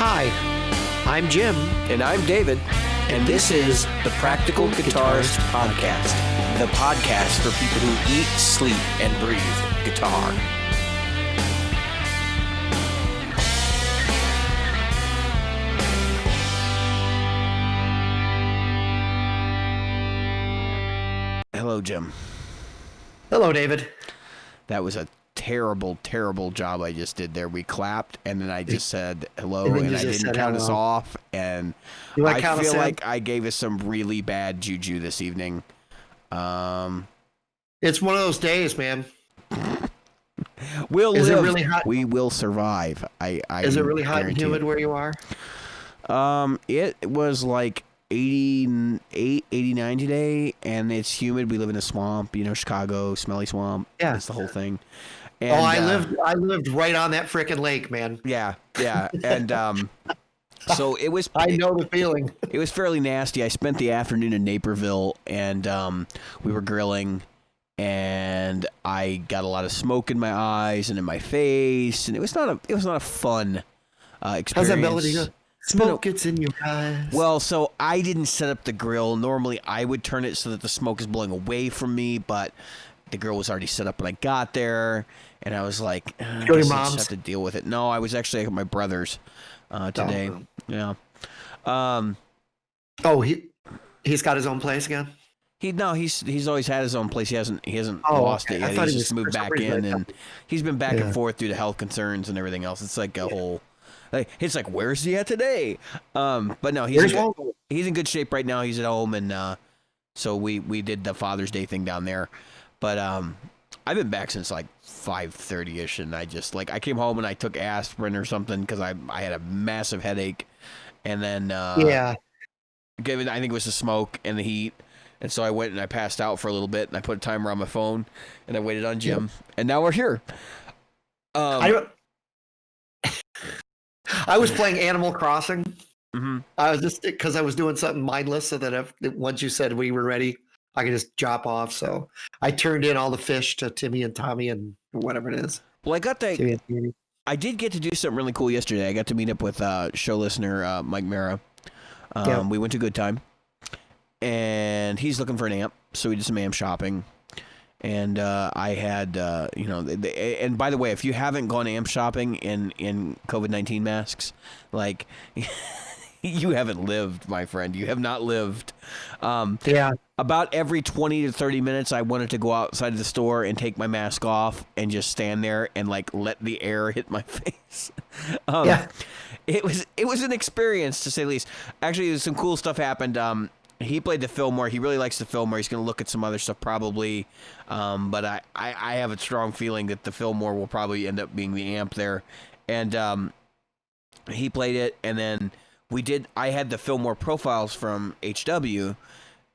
Hi, I'm Jim. And I'm David. And this is the Practical Guitarist Podcast. The podcast for people who eat, sleep, and breathe guitar. Hello, Jim. Hello, David. That was a terrible, terrible job I just did there. We clapped, and then I just said hello, and I didn't count us off, and I feel like I gave us some really bad juju this evening. It's one of those days, man. We'll live. It really hot? We will survive. Is it really hot and humid where you are? It was like 88, 89 today, and it's humid. We live in a swamp, Chicago, smelly swamp. Yeah. That's the whole thing. And, I lived right on that frickin' lake, man. Yeah. And so it was. I know the feeling. It was fairly nasty. I spent the afternoon in Naperville, and we were grilling, and I got a lot of smoke in my eyes and in my face, and it was not a fun experience. How's that melody go? Smoke gets in your eyes. Well, so I didn't set up the grill. Normally, I would turn it so that the smoke is blowing away from me, but the grill was already set up when I got there, and I was like, I Go to guess your I mom's? just have to deal with it. No, I was actually at my brother's today. Oh. Yeah. He's got his own place again? He's always had his own place. He hasn't lost it I yet. thought He's he just was moved for some back reason, in, and he's been back Yeah. and forth due to health concerns and everything else. It's like a whole. It's like, where's he at today? But no, he's in good shape right now. He's at home, and so we did the Father's Day thing down there. But I've been back since like 5:30ish, and I came home and I took aspirin or something because I had a massive headache, and then I think it was the smoke and the heat. And so I went and I passed out for a little bit, and I put a timer on my phone, and I waited on Jim, and now we're here. I was playing Animal Crossing. Mm-hmm. I was just because I was doing something mindless, so that once you said we were ready, I could just drop off. So I turned in all the fish to Timmy and Tommy and whatever it is. Well, Timmy and Timmy. I did get to do something really cool yesterday. I got to meet up with show listener Mike Mara. We went to Good Time, and he's looking for an amp, so we did some amp shopping. And I had, and by the way, if you haven't gone amp shopping in COVID-19 masks, like, you haven't lived, my friend. You have not lived. About every 20 to 30 minutes, I wanted to go outside of the store and take my mask off and just stand there and like let the air hit my face. It was an experience, to say the least. Actually, some cool stuff happened. He played the Fillmore. He really likes the Fillmore. He's going to look at some other stuff probably. But I have a strong feeling that the Fillmore will probably end up being the amp there. And he played it. And then I had the Fillmore profiles from HW.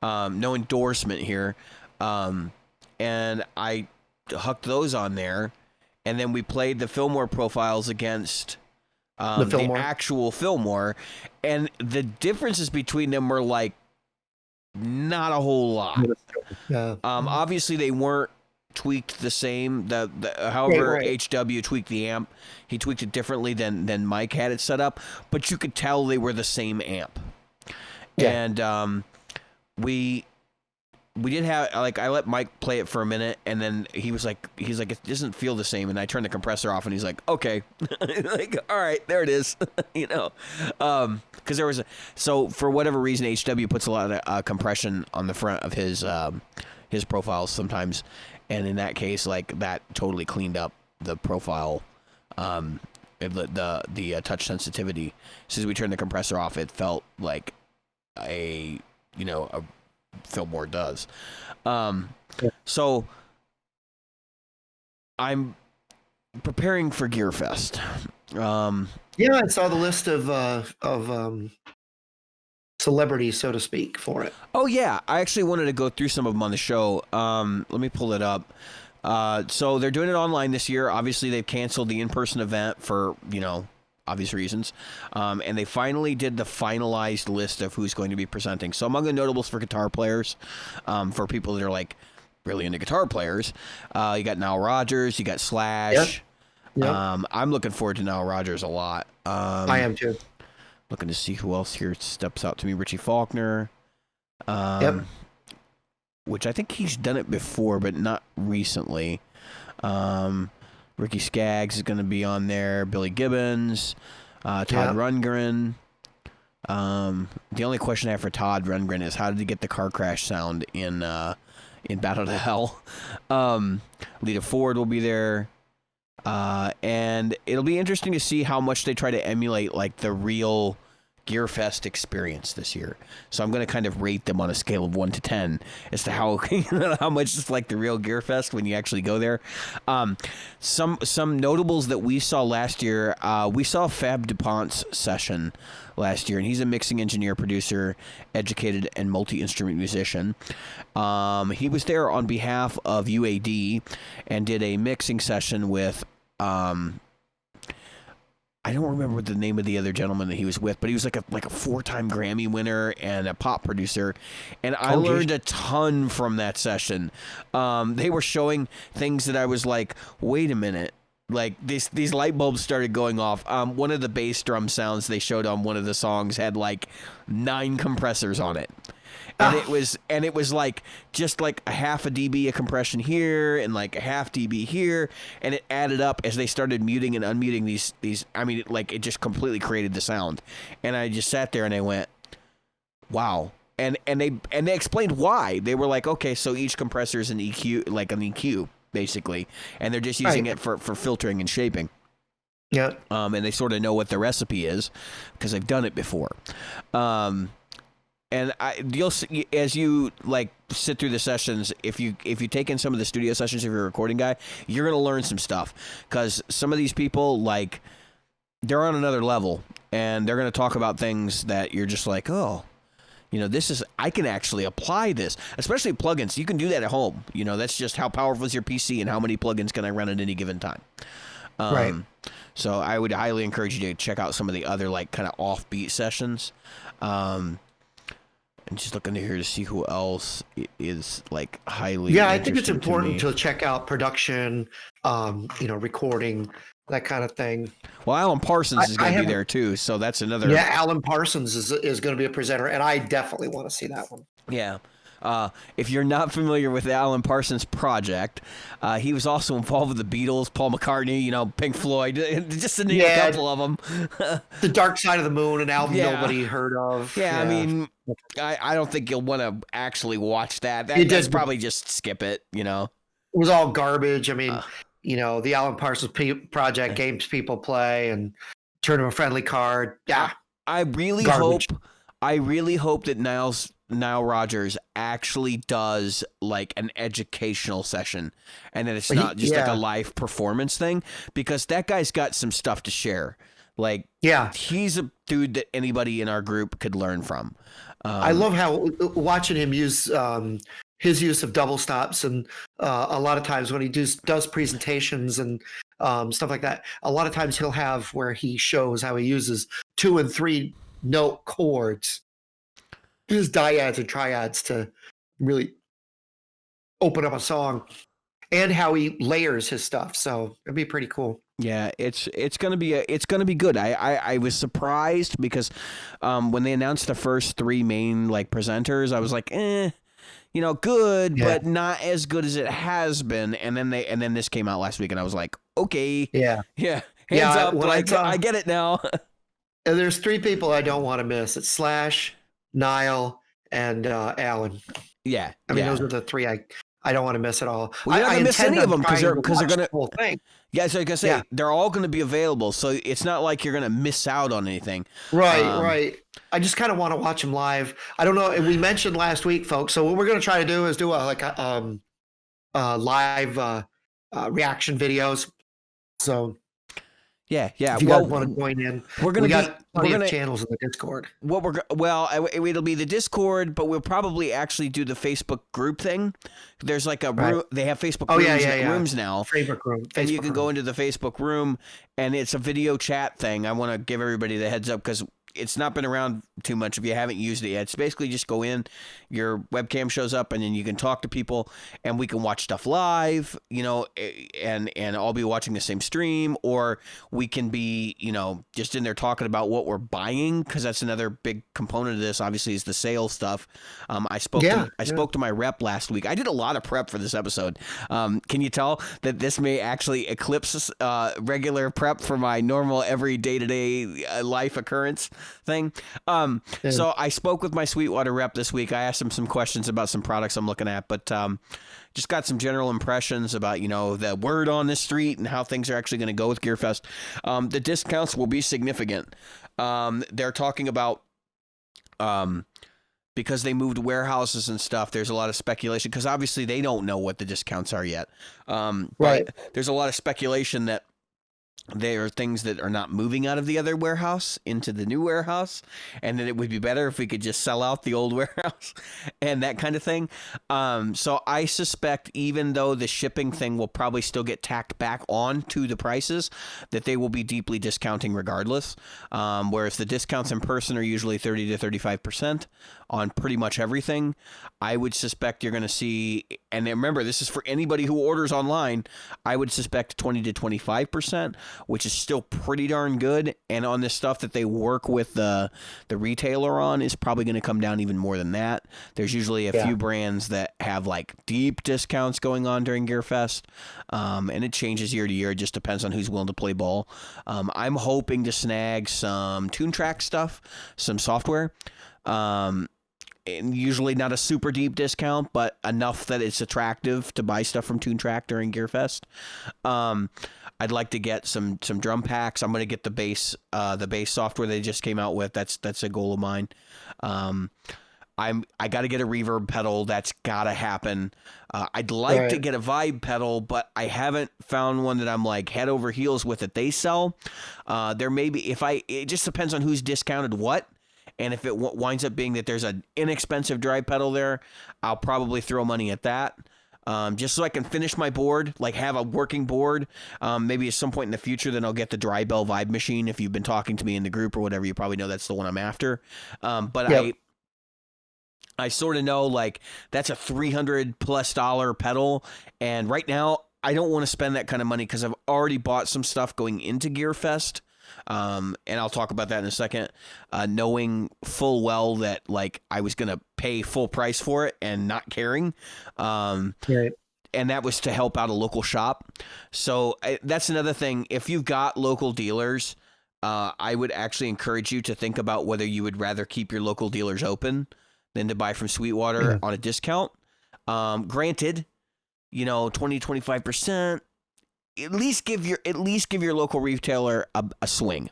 No endorsement here. And I hooked those on there. And then we played the Fillmore profiles against the actual Fillmore. And the differences between them were like, not a whole lot. Yeah. Obviously, they weren't tweaked the same. However, HW tweaked the amp. He tweaked it differently than Mike had it set up, but you could tell they were the same amp. Yeah. And we did have, like, I let Mike play it for a minute, and then he's like, it doesn't feel the same. And I turned the compressor off, and he's like, okay, like, all right, there it is, because there was so for whatever reason, HW puts a lot of compression on the front of his profiles sometimes, and in that case, like, that totally cleaned up the profile, the touch sensitivity. So as we turned the compressor off, it felt like a Fillmore does. So I'm preparing for Gearfest. I saw the list of celebrities, so to speak, for it. Oh yeah, I actually wanted to go through some of them on the show. Let me pull it up. So they're doing it online this year. Obviously, they've canceled the in-person event for obvious reasons. And they finally did the finalized list of who's going to be presenting. So among the notables for guitar players, for people that are like really into guitar players, you got Nile Rodgers, you got Slash. Yep. I'm looking forward to Nile Rodgers a lot. I am too. Looking to see who else here steps out to me. Richie Faulkner. Yep. Which I think he's done it before, but not recently. Ricky Skaggs is going to be on there. Billy Gibbons. Todd Rundgren. The only question I have for Todd Rundgren is how did he get the car crash sound in Battle to Hell? Lita Ford will be there. And it'll be interesting to see how much they try to emulate like the real Gearfest experience this year. So I'm going to kind of rate them on a scale of 1 to 10 as to how how much it's like the real Gearfest when you actually go there. Some notables that we saw last year, we saw Fab DuPont's session last year, and he's a mixing engineer, producer, educated, and multi-instrument musician. He was there on behalf of UAD and did a mixing session with I don't remember what the name of the other gentleman that he was with, but he was like a 4-time Grammy winner and a pop producer. And I learned a ton from that session. They were showing things that I was like, wait a minute. Like these light bulbs started going off. One of the bass drum sounds they showed on one of the songs had like 9 compressors on it. And it was like just like a half a dB of compression here and like a half dB here, and it added up as they started muting and unmuting these. I mean, it just completely created the sound, and I just sat there and I went, "Wow!" And they explained why. They were like, "Okay, so each compressor is an EQ, like an EQ, basically, and they're just using it for filtering and shaping." Yeah. And they sort of know what the recipe is because they've done it before. And you'll see, as you like sit through the sessions, if you take in some of the studio sessions, if you're a recording guy, you're gonna learn some stuff because some of these people like they're on another level and they're gonna talk about things that you're just like, oh, you know, I can actually apply this, especially plugins. You can do that at home. You know, that's just how powerful is your PC and how many plugins can I run at any given time. Right. So I would highly encourage you to check out some of the other like kind of offbeat sessions. And just looking here to see who else is like highly. Yeah, I think it's important to check out production, recording, that kind of thing. Well, Alan Parsons is going to be there too, so that's another. Yeah, Alan Parsons is going to be a presenter, and I definitely want to see that one. Yeah. If you're not familiar with the Alan Parsons project, he was also involved with the Beatles, Paul McCartney, Pink Floyd, just to name a couple of them. The Dark Side of the Moon, an album nobody heard of. Yeah, I mean, I don't think you'll want to actually watch that. That's probably just skip it, It was all garbage. I mean, the Alan Parsons project, games people play, and Turn of a Friendly Card. Yeah. I really hope that Nile Rodgers actually does like an educational session and that it's not just like a live performance thing, because that guy's got some stuff to share. Like, he's a dude that anybody in our group could learn from. I love how watching him use his use of double stops, and a lot of times when he does presentations and stuff like that, a lot of times he'll have where he shows how he uses 2 and 3 note chords, his dyads and triads, to really open up a song, and how he layers his stuff. So it'd be pretty cool. Yeah, it's gonna be good. I was surprised because when they announced the first 3 main like presenters, I was like, good, but not as good as it has been. And then this came out last week, and I was like, okay, hands up, like I get it now. And there's 3 people I don't want to miss. It's Slash, Nile, and Alan. Yeah, I mean those are the 3 I don't want to miss at all. Well, you're not gonna miss any of them because they're gonna. The whole thing. Yeah, so like I say, they're all going to be available, so it's not like you're going to miss out on anything. Right. I just kind of want to watch them live. I don't know. We mentioned last week, folks. So what we're going to try to do is do live reaction videos. So yeah. If you guys want to join in, we got plenty of channels in the Discord. It'll be the Discord, but we'll probably actually do the Facebook group thing. There's like a room. They have Facebook rooms now. Facebook room. And you can go into the Facebook room, and it's a video chat thing. I want to give everybody the heads up because it's not been around too much if you haven't used it yet. It's basically just go in, your webcam shows up, and then you can talk to people, and we can watch stuff live, and I'll be watching the same stream, or we can be, just in there talking about what we're buying, because that's another big component of this, obviously, is the sales stuff. I spoke to my rep last week. I did a lot of prep for this episode. Can you tell that this may actually eclipse regular prep for my normal every day-to-day life occurrence thing? So I spoke with my Sweetwater rep this week. I asked him some questions about some products I'm looking at, but just got some general impressions about, the word on the street and how things are actually going to go with Gearfest. The discounts will be significant. They're talking about, because they moved warehouses and stuff, there's a lot of speculation, because obviously they don't know what the discounts are yet. Right. But there's a lot of speculation that there are things that are not moving out of the other warehouse into the new warehouse, and that it would be better if we could just sell out the old warehouse and that kind of thing. So I suspect, even though the shipping thing will probably still get tacked back on to the prices, that they will be deeply discounting regardless. Whereas the discounts in person are usually 30 to 35% on pretty much everything. I would suspect you're going to see, and remember, this is for anybody who orders online, I would suspect 20 to 25%, which is still pretty darn good. And on this stuff that they work with the retailer on is probably going to come down even more than that. There's usually a few brands that have like deep discounts going on during Gearfest, and it changes year to year. It just depends on who's willing to play ball. I'm hoping to snag some TuneTrack stuff, some software. And usually not a super deep discount, but enough that it's attractive to buy stuff from TuneTrack during Gearfest. I'd like to get some drum packs. I'm going to get the bass software they just came out with. That's a goal of mine. I got to get a reverb pedal. That's got to happen. I'd like to get a vibe pedal, but I haven't found one that I'm like head over heels with that they sell. There may be, it just depends on who's discounted what. And if it winds up being that there's an inexpensive drive pedal there, I'll probably throw money at that. Just so I can finish my board, like have a working board. Maybe at some point in the future, then I'll get the Dry Bell Vibe Machine. If you've been talking to me in the group or whatever, you probably know that's the one I'm after. But I sort of know, like, that's a $300+ pedal. And right now, I don't want to spend that kind of money because I've already bought some stuff going into Gearfest. And I'll talk about that in a second, knowing full well that like I was going to pay full price for it and not caring. And that was to help out a local shop. So that's another thing. If you've got local dealers, I would actually encourage you to think about whether you would rather keep your local dealers open than to buy from Sweetwater on a discount. Granted, 20-25%. At least give your local retailer a swing.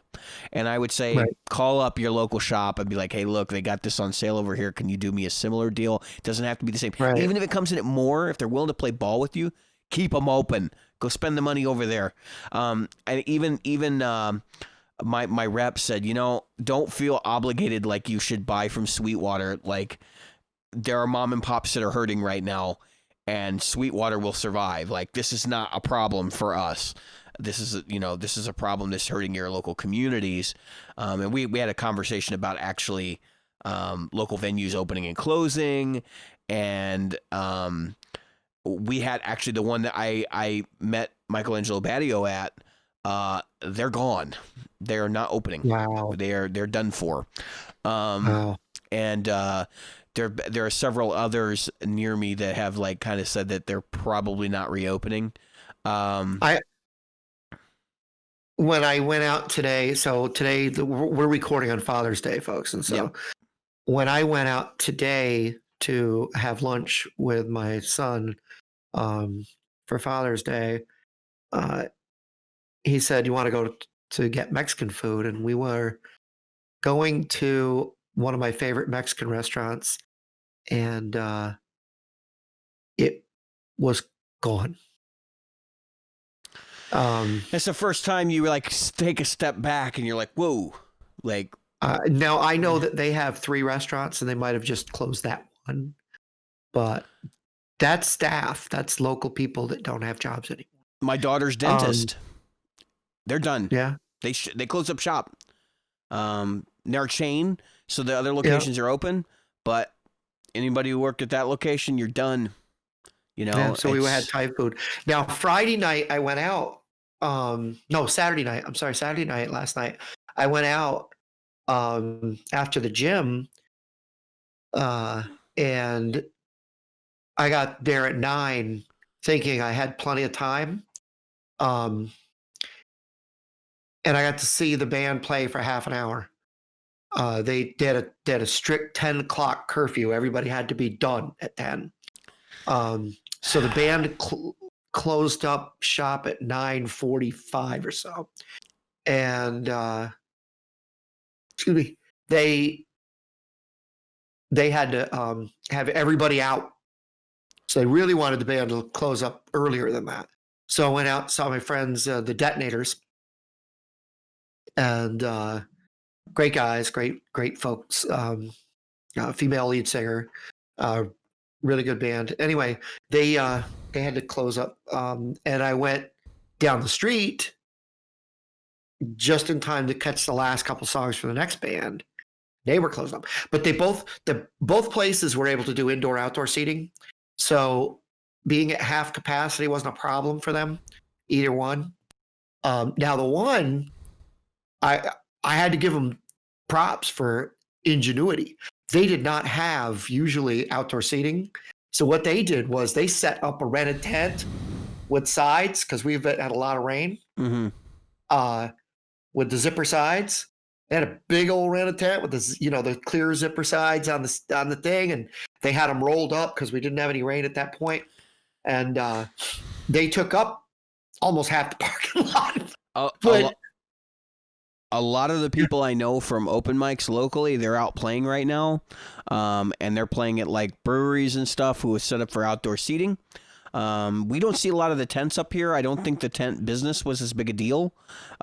And I would say call up your local shop and be like, hey, look, they got this on sale over here. Can you do me a similar deal? It doesn't have to be the same. Right. Even if it comes in at more, if they're willing to play ball with you, keep them open. Go spend the money over there. And even my rep said, don't feel obligated like you should buy from Sweetwater. Like, there are mom and pops that are hurting right now, and Sweetwater will survive. Like, this is not a problem for us. This is a problem that's hurting your local communities. And we had a conversation about actually local venues opening and closing. And we had actually the one that I met Michelangelo Badio at. They're gone. They're not opening. Wow. They're done for. Wow. And there are several others near me that have like kind of said that they're probably not reopening. When I went out today, so today we're recording on Father's Day, folks, and so when I went out today to have lunch with my son for Father's Day, he said, "You want to go to get Mexican food?" And we were going to one of my favorite Mexican restaurants, and it was gone. It's the first time you like take a step back and you're like, whoa, like. Now I know that they have 3 restaurants and they might have just closed that one, but that's staff. That's local people that don't have jobs anymore. My daughter's dentist. They're done. Yeah. They closed up shop. They're a chain, so the other locations are open, but anybody who worked at that location, you're done. You know, Yeah, so we had Thai food. Now, Friday night, I went out. No, Saturday night. I'm sorry, Saturday night, last night. I went out after the gym, and I got there at 9 thinking I had plenty of time. Um, and I got to see the band play for half an hour. They did a strict 10 o'clock curfew. Everybody had to be done at 10. So the band closed up shop at 9:45 or so. And excuse me, they had to have everybody out. So they really wanted the band to close up earlier than that. So I went out, saw my friends, the Detonators, and great guys, great folks. Female lead singer, really good band. Anyway, they had to close up, and I went down the street just in time to catch the last couple songs for the next band. They were closed up, but both places were able to do indoor outdoor seating. So being at half capacity wasn't a problem for them, either one. Now the one, I had to give them props for ingenuity. They did not have usually outdoor seating, so what they did was they set up a rented tent with sides because we've had a lot of rain. Mm-hmm. With the zipper sides. They had a big old rented tent with the clear zipper sides on the thing, and they had them rolled up because we didn't have any rain at that point. And they took up almost half the parking lot. A lot of the people I know from open mics locally, they're out playing right now, and they're playing at like breweries and stuff who is set up for outdoor seating. We don't see a lot of the tents up here. I don't think the tent business was as big a deal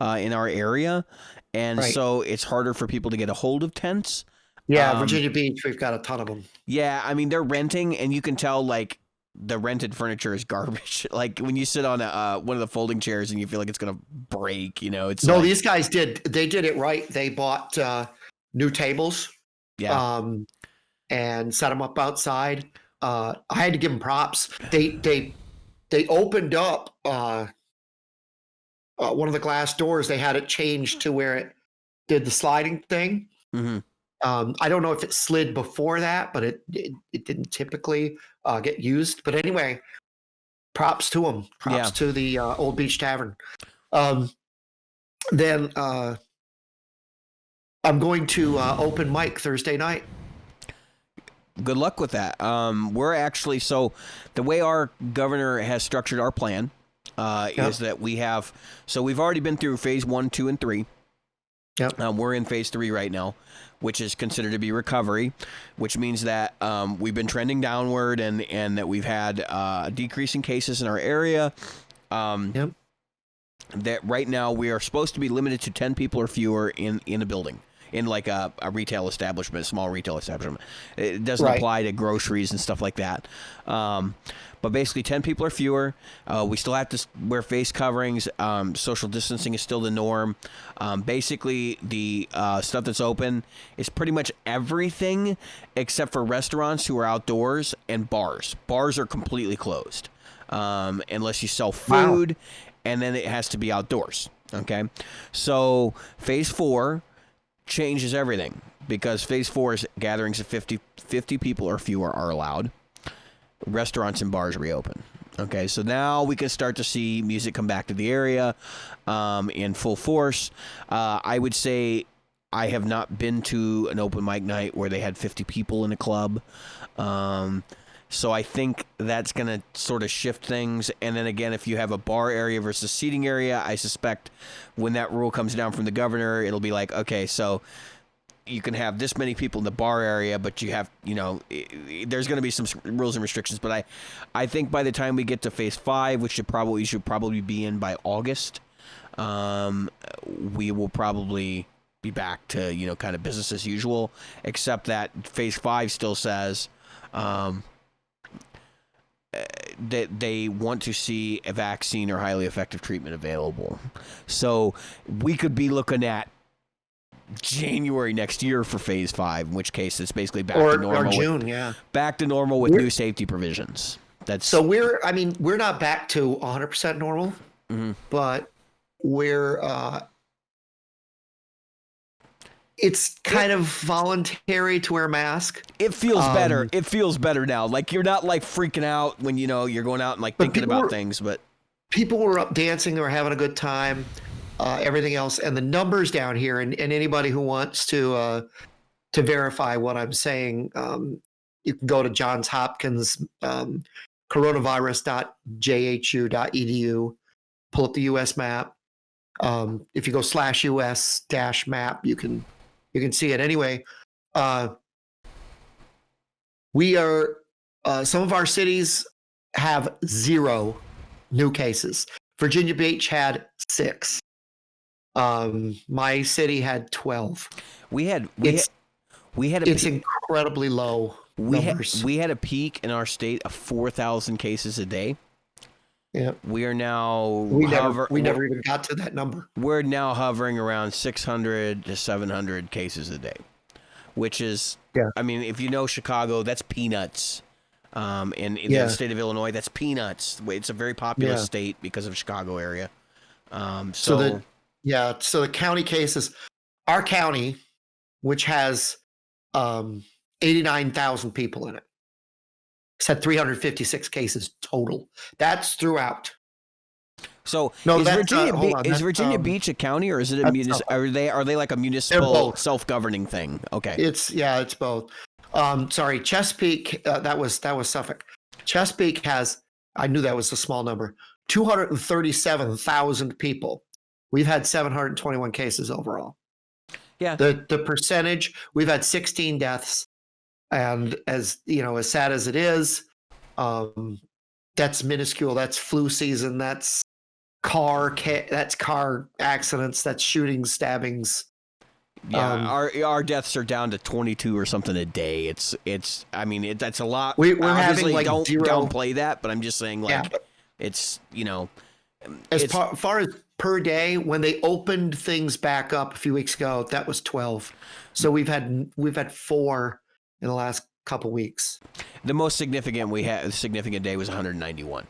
in our area, and so it's harder for people to get a hold of tents. Yeah, Virginia Beach, we've got a ton of them. Yeah, I mean, they're renting, and you can tell, like, the rented furniture is garbage. Like, when you sit on one of the folding chairs and you feel like it's going to break, it's No, these guys did it right. They bought new tables and set them up outside. I had to give them props. They opened up one of the glass doors. They had it changed to where it did the sliding thing. Mm-hmm. I don't know if it slid before that, but it didn't typically get used. But anyway, props to them. Props to the Old Beach Tavern. Then I'm going to open mic Thursday night. Good luck with that. We're actually, so the way our governor has structured our plan is that we've already been through phase 1, 2, and 3. Yep. We're in phase 3 right now, which is considered to be recovery, which means that we've been trending downward and that we've had a decrease in cases in our area. That right now we are supposed to be limited to 10 people or fewer in a building, in like a retail establishment, a small retail establishment. It doesn't apply to groceries and stuff like that. But basically 10 people or fewer. We still have to wear face coverings. Social distancing is still the norm. Basically, the stuff that's open is pretty much everything except for restaurants who are outdoors and bars. Bars are completely closed unless you sell food, and then it has to be outdoors. Okay? So phase 4 changes everything because phase 4 is gatherings of 50 people or fewer are allowed. Restaurants and bars reopen. Okay, so now we can start to see music come back to the area in full force. I would say I have not been to an open mic night where they had 50 people in a club. So I think that's going to sort of shift things. And then again, if you have a bar area versus seating area, I suspect when that rule comes down from the governor, it'll be like, okay, so you can have this many people in the bar area, but you have, there's going to be some rules and restrictions. But I think by the time we get to phase 5, which should probably be in by August, we will probably be back to, kind of business as usual, except that phase 5 still says that they want to see a vaccine or highly effective treatment available. So we could be looking at January next year for Phase 5, in which case it's basically back to normal. Or June, back to normal with new safety provisions. So we're not back to 100% normal, but we're it's kind of voluntary to wear a mask. It feels better. It feels better now. Like you're not like freaking out when you're going out and like thinking about things. But people were up dancing. They were having a good time. Everything else, and the numbers down here, and anybody who wants to verify what I'm saying, you can go to Johns Hopkins coronavirus.jhu.edu. Pull up the U.S. map. If you go /US-map, you can see it. Anyway, we are some of our cities have 0 new cases. Virginia Beach had 6. My city had 12. It's incredibly low numbers. We had a peak in our state of 4,000 cases a day. Yeah. We are now we never even got to that number. We're now hovering around 600 to 700 cases a day, which is I mean, if you know Chicago, that's peanuts. In the state of Illinois, that's peanuts. It's a very populous state because of Chicago area. So the county cases, our county, which has 89,000 people in it, it's had 356 cases total. That's throughout. So is Virginia Beach a county, or is it a are they like a municipal self-governing thing? Okay. It's both. Sorry, Chesapeake, that was Suffolk. Chesapeake has, I knew that was a small number, 237,000 people. We've had 721 cases overall. Yeah. The percentage, we've had 16 deaths, and as sad as it is, that's minuscule. That's flu season. That's car accidents. That's shootings, stabbings. Yeah, our deaths are down to 22 or something a day. It's that's a lot. We're having like don't 0. downplay that, but I'm just saying it's as far as per day, when they opened things back up a few weeks ago, that was 12. So we've had 4 in the last couple weeks. The most significant day was 191.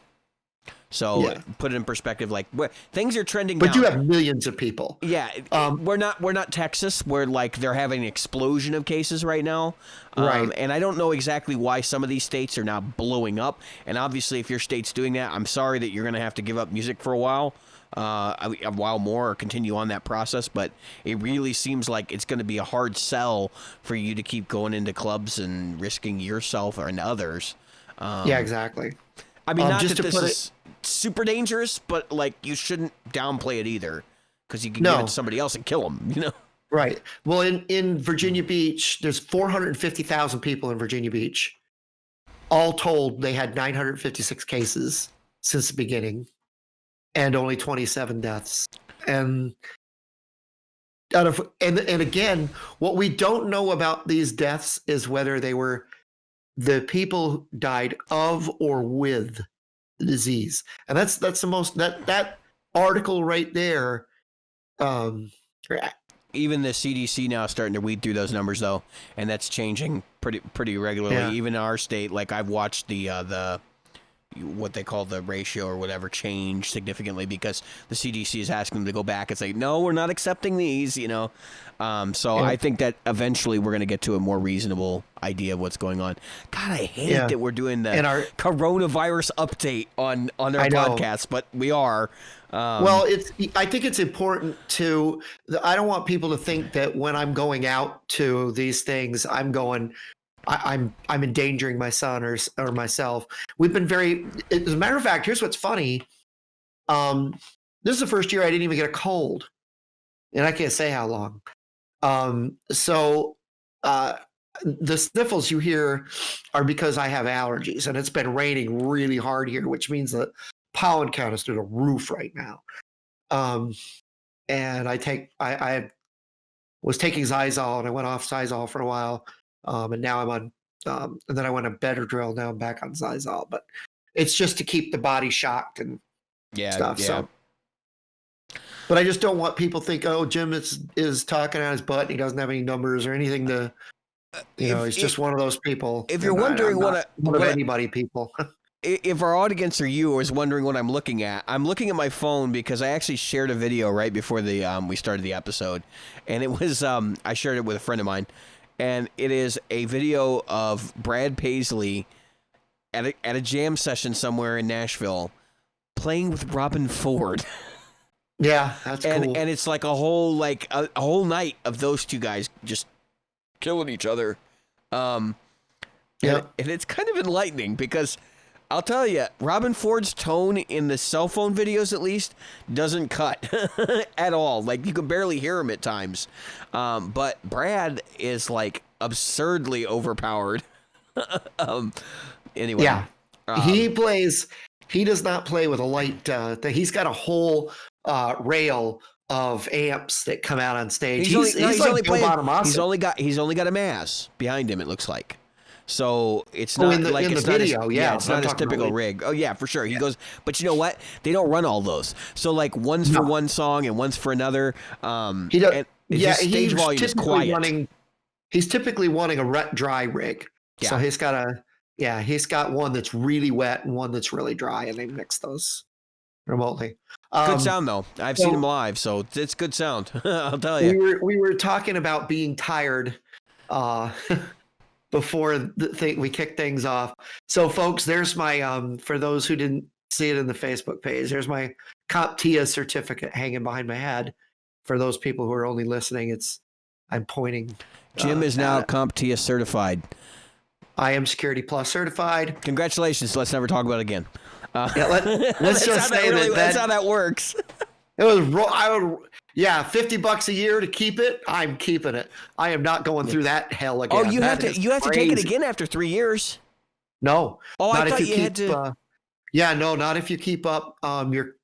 So put it in perspective, like things are trending down. But you have millions of people. Yeah, we're not Texas, where like they're having an explosion of cases right now. Right. And I don't know exactly why some of these states are now blowing up. And obviously, if your state's doing that, I'm sorry that you're going to have to give up music for a while more, or continue on that process. But it really seems like it's going to be a hard sell for you to keep going into clubs and risking yourself and others. Yeah, exactly. I mean, not that this is super dangerous, but like you shouldn't downplay it either, because you can give it to somebody else and kill them. Right. Well, in Virginia Beach, there's 450,000 people in Virginia Beach. All told, they had 956 cases since the beginning, and only 27 deaths. And again, what we don't know about these deaths is whether they were the people died of or with the disease. And that's the most, that article right there. Even the CDC now starting to weed through those numbers though, and that's changing pretty regularly. Yeah. Even in our state, like I've watched the what they call the ratio or whatever change significantly, because the CDC is asking them to go back and say, no, we're not accepting these, I think that eventually we're going to get to a more reasonable idea of what's going on. God, I hate that we're doing the coronavirus update on our podcast, but we are. Well, I think it's important I don't want people to think that when I'm going out to these things, I'm endangering my son or myself. We've been as a matter of fact, here's what's funny. This is the first year I didn't even get a cold, and I can't say how long. The sniffles you hear are because I have allergies, and it's been raining really hard here, which means the pollen count is through the roof right now. And I was taking Zizal, and I went off Zizal for a while. And now I'm on, and then I went on Benadryl. Now I'm back on Zizal, but it's just to keep the body shocked and stuff. Yeah. So But I just don't want people to think, oh, Jim is talking out his butt. And he doesn't have any numbers or anything to, he's just one of those people. If you're And wondering I'm not one of anybody people. If our audience or you is wondering what I'm looking at my phone because I actually shared a video right before we started the episode, and it was I shared it with a friend of mine, and it is a video of Brad Paisley at a jam session somewhere in Nashville playing with Robin Ford. Yeah, that's cool. And it's like a whole night of those two guys just killing each other. And it's kind of enlightening because I'll tell you, Robin Ford's tone in the cell phone videos, at least, doesn't cut at all. Like, you can barely hear him at times. But Brad is, like, absurdly overpowered. Anyway. Yeah. He does not play with a light thing. He's got a whole rail of amps that come out on stage. He's only got a Maz behind him, it looks like. So it's not in the video. It's not his typical rig. Oh yeah, for sure. He goes, but you know what? They don't run all those. So like one's for one song and one's for another. He does. His stage volume is quiet. He's typically wanting a dry rig. Yeah. So he's got one that's really wet and one that's really dry, and they mix those remotely. Good sound though. I've seen him live, so it's good sound. I'll tell you. We were talking about being tired. Before we kick things off. So folks, there's my, for those who didn't see it in the Facebook page, there's my CompTIA certificate hanging behind my head. For those people who are only listening, I'm pointing. Jim is now CompTIA certified. I am Security Plus certified. Congratulations. Let's never talk about it again. Let's just say that's how that works. It was, $50 a year to keep it. I'm keeping it. I am not going through that hell again. Oh, you have to take it again after 3 years. No. Oh, I thought you had to. Not if you keep up.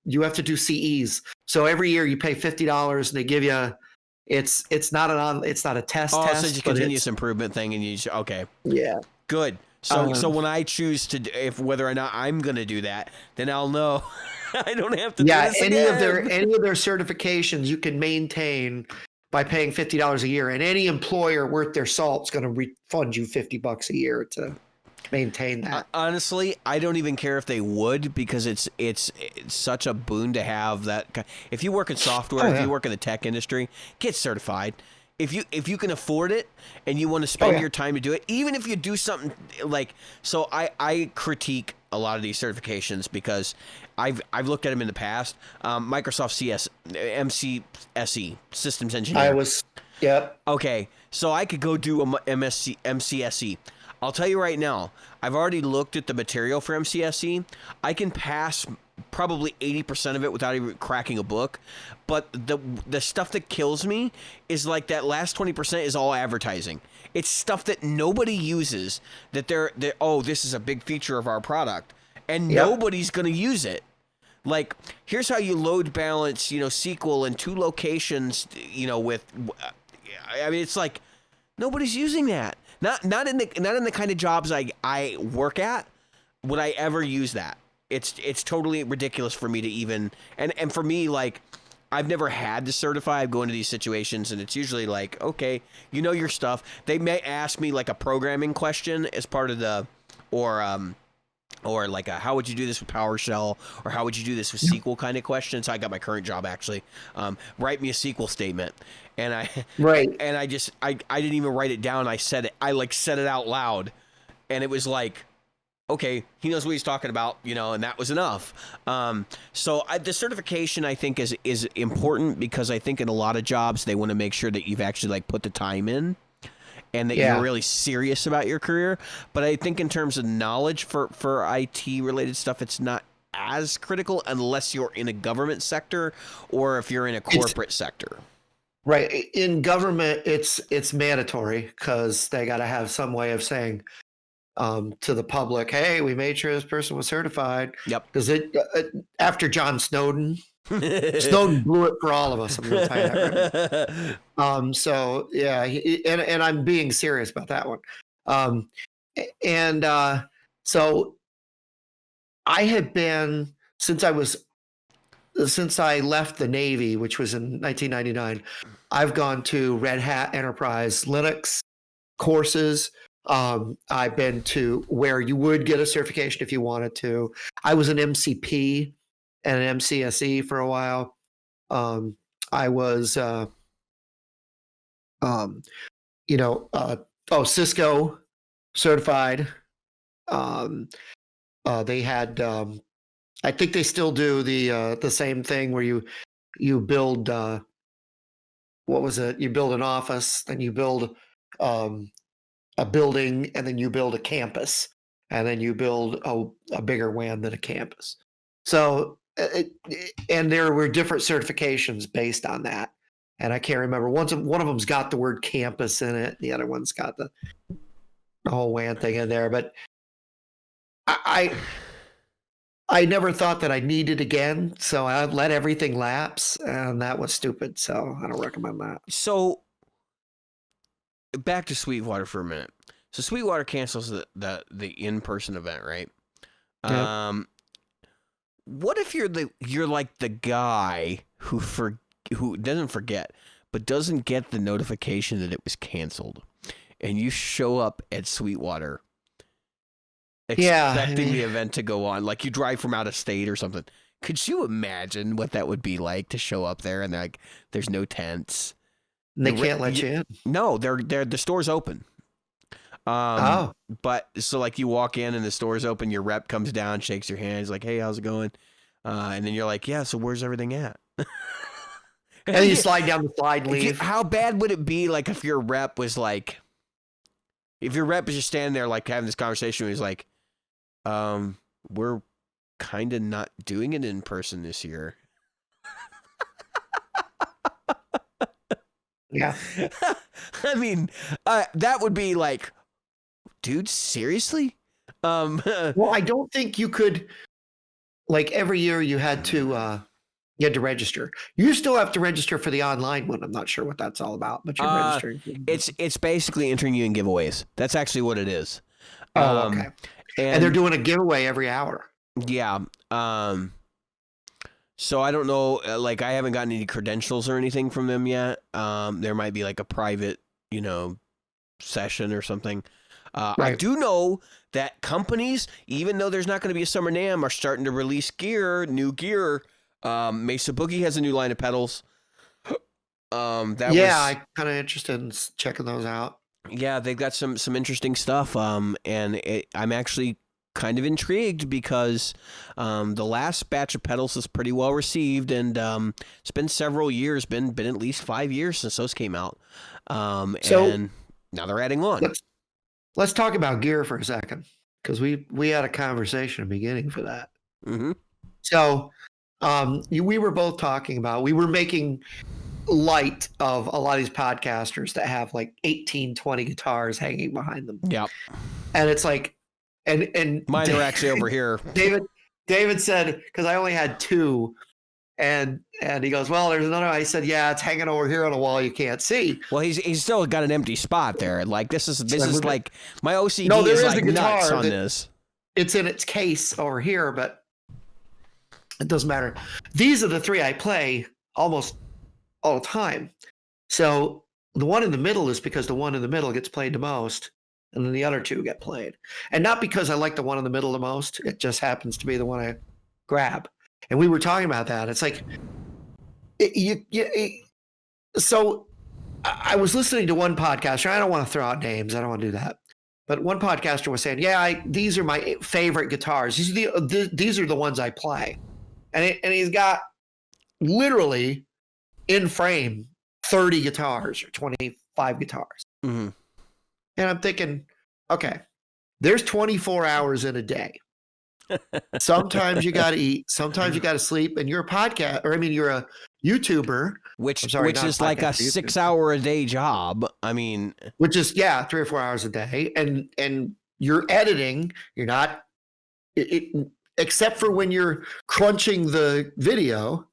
You have to do CEs. So every year you pay $50 and they give you. It's not a test. Oh, so it's a continuous improvement thing, and okay. Yeah. Good. So when I choose whether or not I'm going to do that, then I'll know. I don't have to. Yeah, do this any again. of their certifications you can maintain by paying $50 a year, and any employer worth their salt is going to refund you $50 a year to maintain that. Honestly, I don't even care if they would, because it's such a boon to have that. If you work in software, if you work in the tech industry, get certified. If you can afford it and you want to spend your time to do it, even if you do something like, so I critique a lot of these certifications because I've looked at them in the past. Microsoft MCSE, Systems Engineer. Okay, so I could go do a MCSE. I'll tell you right now, I've already looked at the material for MCSE. I can pass probably 80% of it without even cracking a book. But the stuff that kills me is like that last 20% is all advertising. It's stuff that nobody uses, that they're this is a big feature of our product, and nobody's going to use it. Like, here's how you load balance, SQL in 2 locations, with, I mean, it's like nobody's using that. Not in the kind of jobs I work at would I ever use that. It's totally ridiculous for me to even, and for me, like, I've never had to certify. I go into these situations and it's usually like, okay, you know your stuff. They may ask me like a programming question as part of the, or like how would you do this with PowerShell, or how would you do this with SQL kind of questions. I got my current job actually. Write me a SQL statement, and I didn't even write it down. I said it out loud, and it was like, okay, he knows what he's talking about, and that was enough. So the certification, I think, is important, because I think in a lot of jobs they want to make sure that you've actually like put the time in, and that you're really serious about your career. But I think in terms of knowledge for IT related stuff, it's not as critical unless you're in a government sector or if you're in a corporate sector. Right. In government, it's mandatory, because they got to have some way of saying to the public, hey, we made sure this person was certified. Yep. Because after John Snowden, Snowden blew it for all of us. I'm going to tell you that right. So yeah, and I'm being serious about that one. So I have been, since I was since I left the Navy, which was in 1999, I've gone to Red Hat Enterprise Linux courses. I've been to where you would get a certification if you wanted to. I was an MCP and an MCSE for a while. I was, Cisco certified. They had, I think they still do the same thing where you build, what was it? You build an office, then you build a building, and then you build a campus, and then you build a bigger WAN than a campus. So, and there were different certifications based on that. And I can't remember. One of them's got the word campus in it. The other one's got the whole WAN thing in there. But I never thought that I needed again, so I let everything lapse, and that was stupid. So I don't recommend that. So back to Sweetwater for a minute. So Sweetwater cancels the in-person event, right? Yep. What if you're like the guy who doesn't forget, but doesn't get the notification that it was canceled, and you show up at Sweetwater expecting the event to go on, like you drive from out of state or something? Could you imagine what that would be like to show up there and like there's no tents? They can't let you in. No, the store's open. But so like you walk in and the store's open, your rep comes down, shakes your hand, he's like, "Hey, how's it going?" And then you're like, "Yeah, so where's everything at?" And you slide down the slide and leave. How bad would it be like if your rep was like, if your rep is just standing there like having this conversation and he's like, we're kind of not doing it in person this year. Yeah. I mean, that would be like, dude, seriously? Well, I don't think you could, like every year you had to register. You still have to register for the online one. I'm not sure what that's all about, but you're registering. It's basically entering you in giveaways. That's actually what it is. Oh, okay. And they're doing a giveaway every hour. Yeah. So I don't know, like I haven't gotten any credentials or anything from them yet. There might be like a private, session or something. Right. I do know that companies, even though there's not going to be a Summer NAMM, are starting to release new gear. Mesa Boogie has a new line of pedals. I'm kind of interested in checking those out. Yeah, they've got some interesting stuff. I'm actually kind of intrigued because the last batch of pedals is pretty well received, and it's been several years, been at least 5 years since those came out. And now they're adding on. Let's talk about gear for a second, because we had a conversation at the beginning for that. Mm-hmm. So we were both talking about, we were making light of a lot of these podcasters that have like 18, 20 guitars hanging behind them. Yep. And it's like, and mine are actually over here. David said, because I only had 2, and he goes, "Well, there's another." I said, "Yeah, it's hanging over here on a wall you can't see." Well, he's still got an empty spot there. Like this is like my OCD there is is like a guitar nuts on this. It's in its case over here, but it doesn't matter. These are the 3 I play almost all the time. So the one in the middle is because the one in the middle gets played the most, and then the other 2 get played. And not because I like the one in the middle the most. It just happens to be the one I grab. And we were talking about that. It's like, so I was listening to one podcaster. I don't want to throw out names. I don't want to do that. But one podcaster was saying, "Yeah, these are my favorite guitars. These are the ones I play." And he's got literally in frame 30 guitars or 25 guitars. Mm-hmm. And I'm thinking, okay, there's 24 hours in a day. Sometimes you got to eat, sometimes you got to sleep, and you're a YouTuber, which is like a 6-hour a day job. I mean, which is 3 or 4 hours a day, and you're editing. You're not, except for when you're crunching the video,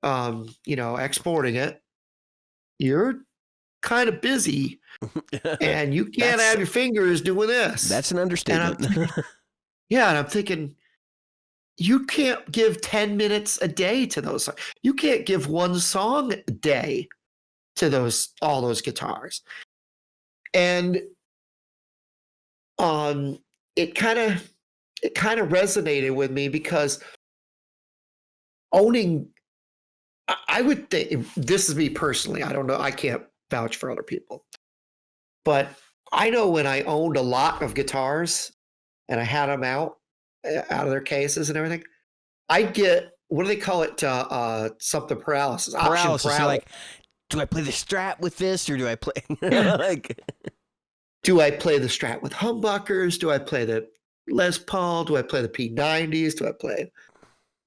exporting it. You're kind of busy, and you can't have your fingers doing this. That's an understatement. And I'm thinking, you can't give 10 minutes a day to those. You can't give one song a day to all those guitars. And um it kind of resonated with me because owning I would think, this is me personally, I don't know, I can't vouch for other people, but I know when I owned a lot of guitars and I had them out of their cases and everything, I'd get, what do they call it? Something paralysis. Option Paralysis. paralysis. You're like, do I play the Strat with this, or do I play like? Do I play the Strat with humbuckers? Do I play the Les Paul? Do I play the P90s? Do I play,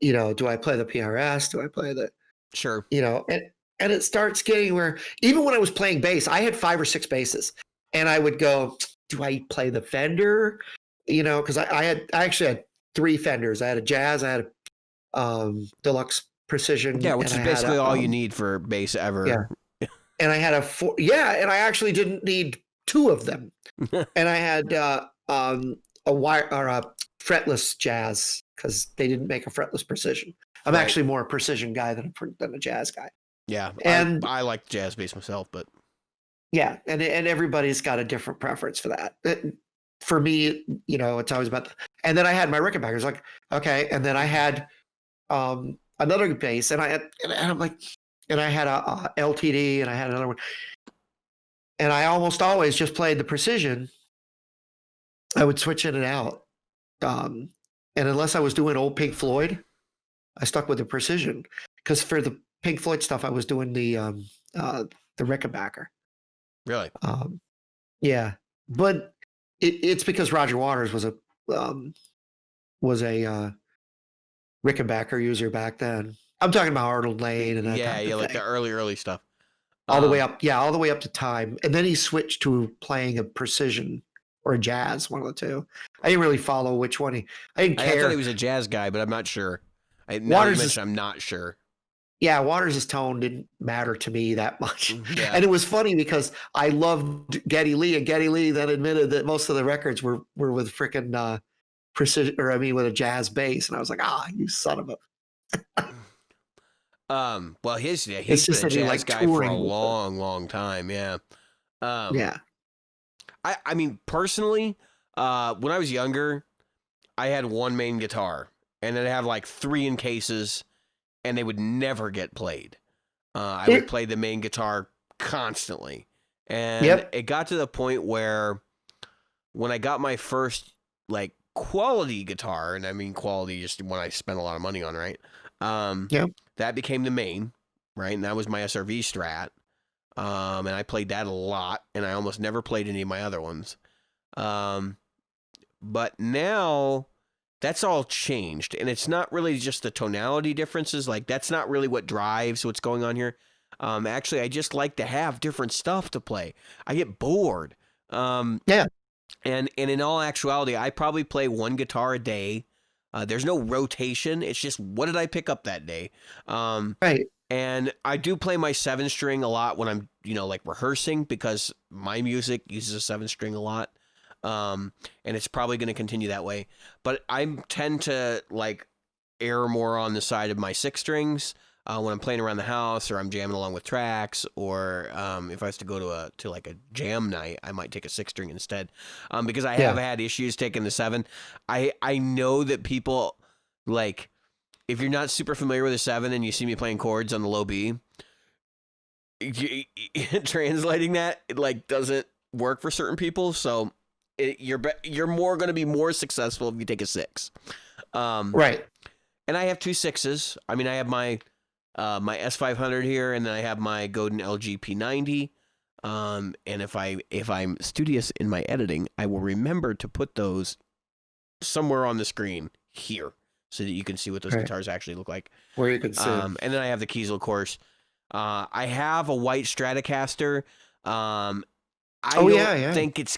do I play the PRS? Do I play the, Sure. And it starts getting where, even when I was playing bass, I had 5 or 6 basses, and I would go, do I play the Fender? Because I actually had 3 Fenders. I had a Jazz, I had a Deluxe Precision. Yeah, which and is I had basically all you need for bass ever. Yeah. And I had and I actually didn't need 2 of them. And I had a wire or a fretless Jazz, because they didn't make a fretless Precision. I'm actually more a Precision guy than a Jazz guy. Yeah, and I like jazz bass myself, but yeah, and everybody's got a different preference for that. For me, it's always about. And then I had my Rickenbackers, like, okay, and then I had another bass, and I'm like, and I had a LTD, and I had another one, and I almost always just played the Precision. I would switch in and out, and unless I was doing old Pink Floyd, I stuck with the Precision, because for the Pink Floyd stuff, I was doing the Rickenbacker. Really? Yeah, but it's because Roger Waters was a Rickenbacker user back then. I'm talking about Arnold Lane and that type of like thing. the early stuff. All the way up, all the way up to Time, and then he switched to playing a Precision or a Jazz, one of the two. I didn't really follow which one I didn't care. I thought he was a jazz guy, but I'm not sure. I'm not sure. Yeah, Waters' tone didn't matter to me that much. Yeah. And it was funny because I loved Geddy Lee, and Geddy Lee then admitted that most of the records were with freaking Precision, with a jazz bass. And I was like, you son of a. Well, he's been a jazz guy for a long time. Yeah. Yeah. I mean, personally, when I was younger, I had one main guitar, and then I have like 3 in cases, and they would never get played. I would play the main guitar constantly. And it got to the point where when I got my first like quality guitar, and I mean quality just when I spent a lot of money on, right? That became the main, right? And that was my SRV Strat. And I played that a lot, and I almost never played any of my other ones. But now that's all changed, and it's not really just the tonality differences. Like, that's not really what drives what's going on here. Actually, I just like to have different stuff to play. I get bored. And in all actuality, I probably play 1 guitar a day. There's no rotation. It's just, what did I pick up that day? Right. And I do play my 7-string a lot when I'm, like rehearsing, because my music uses a 7-string a lot. And it's probably going to continue that way. But I tend to like err more on the side of my 6 strings when I'm playing around the house, or I'm jamming along with tracks, or if I was to go to like a jam night, I might take a 6-string instead, because I have had issues taking the 7. I know that people, like, if you're not super familiar with a 7 and you see me playing chords on the low B, translating that, it like doesn't work for certain people. So you're more going to be more successful if you take a 6. Right. And I have 2 6s. I mean, I have my S500 here, and then I have my Godin LG P90. And if I'm studious in my editing, I will remember to put those somewhere on the screen here, so that you can see what those guitars actually look like. Where you can see. And then I have the Kiesel, of course. I have a white Stratocaster. I don't think it's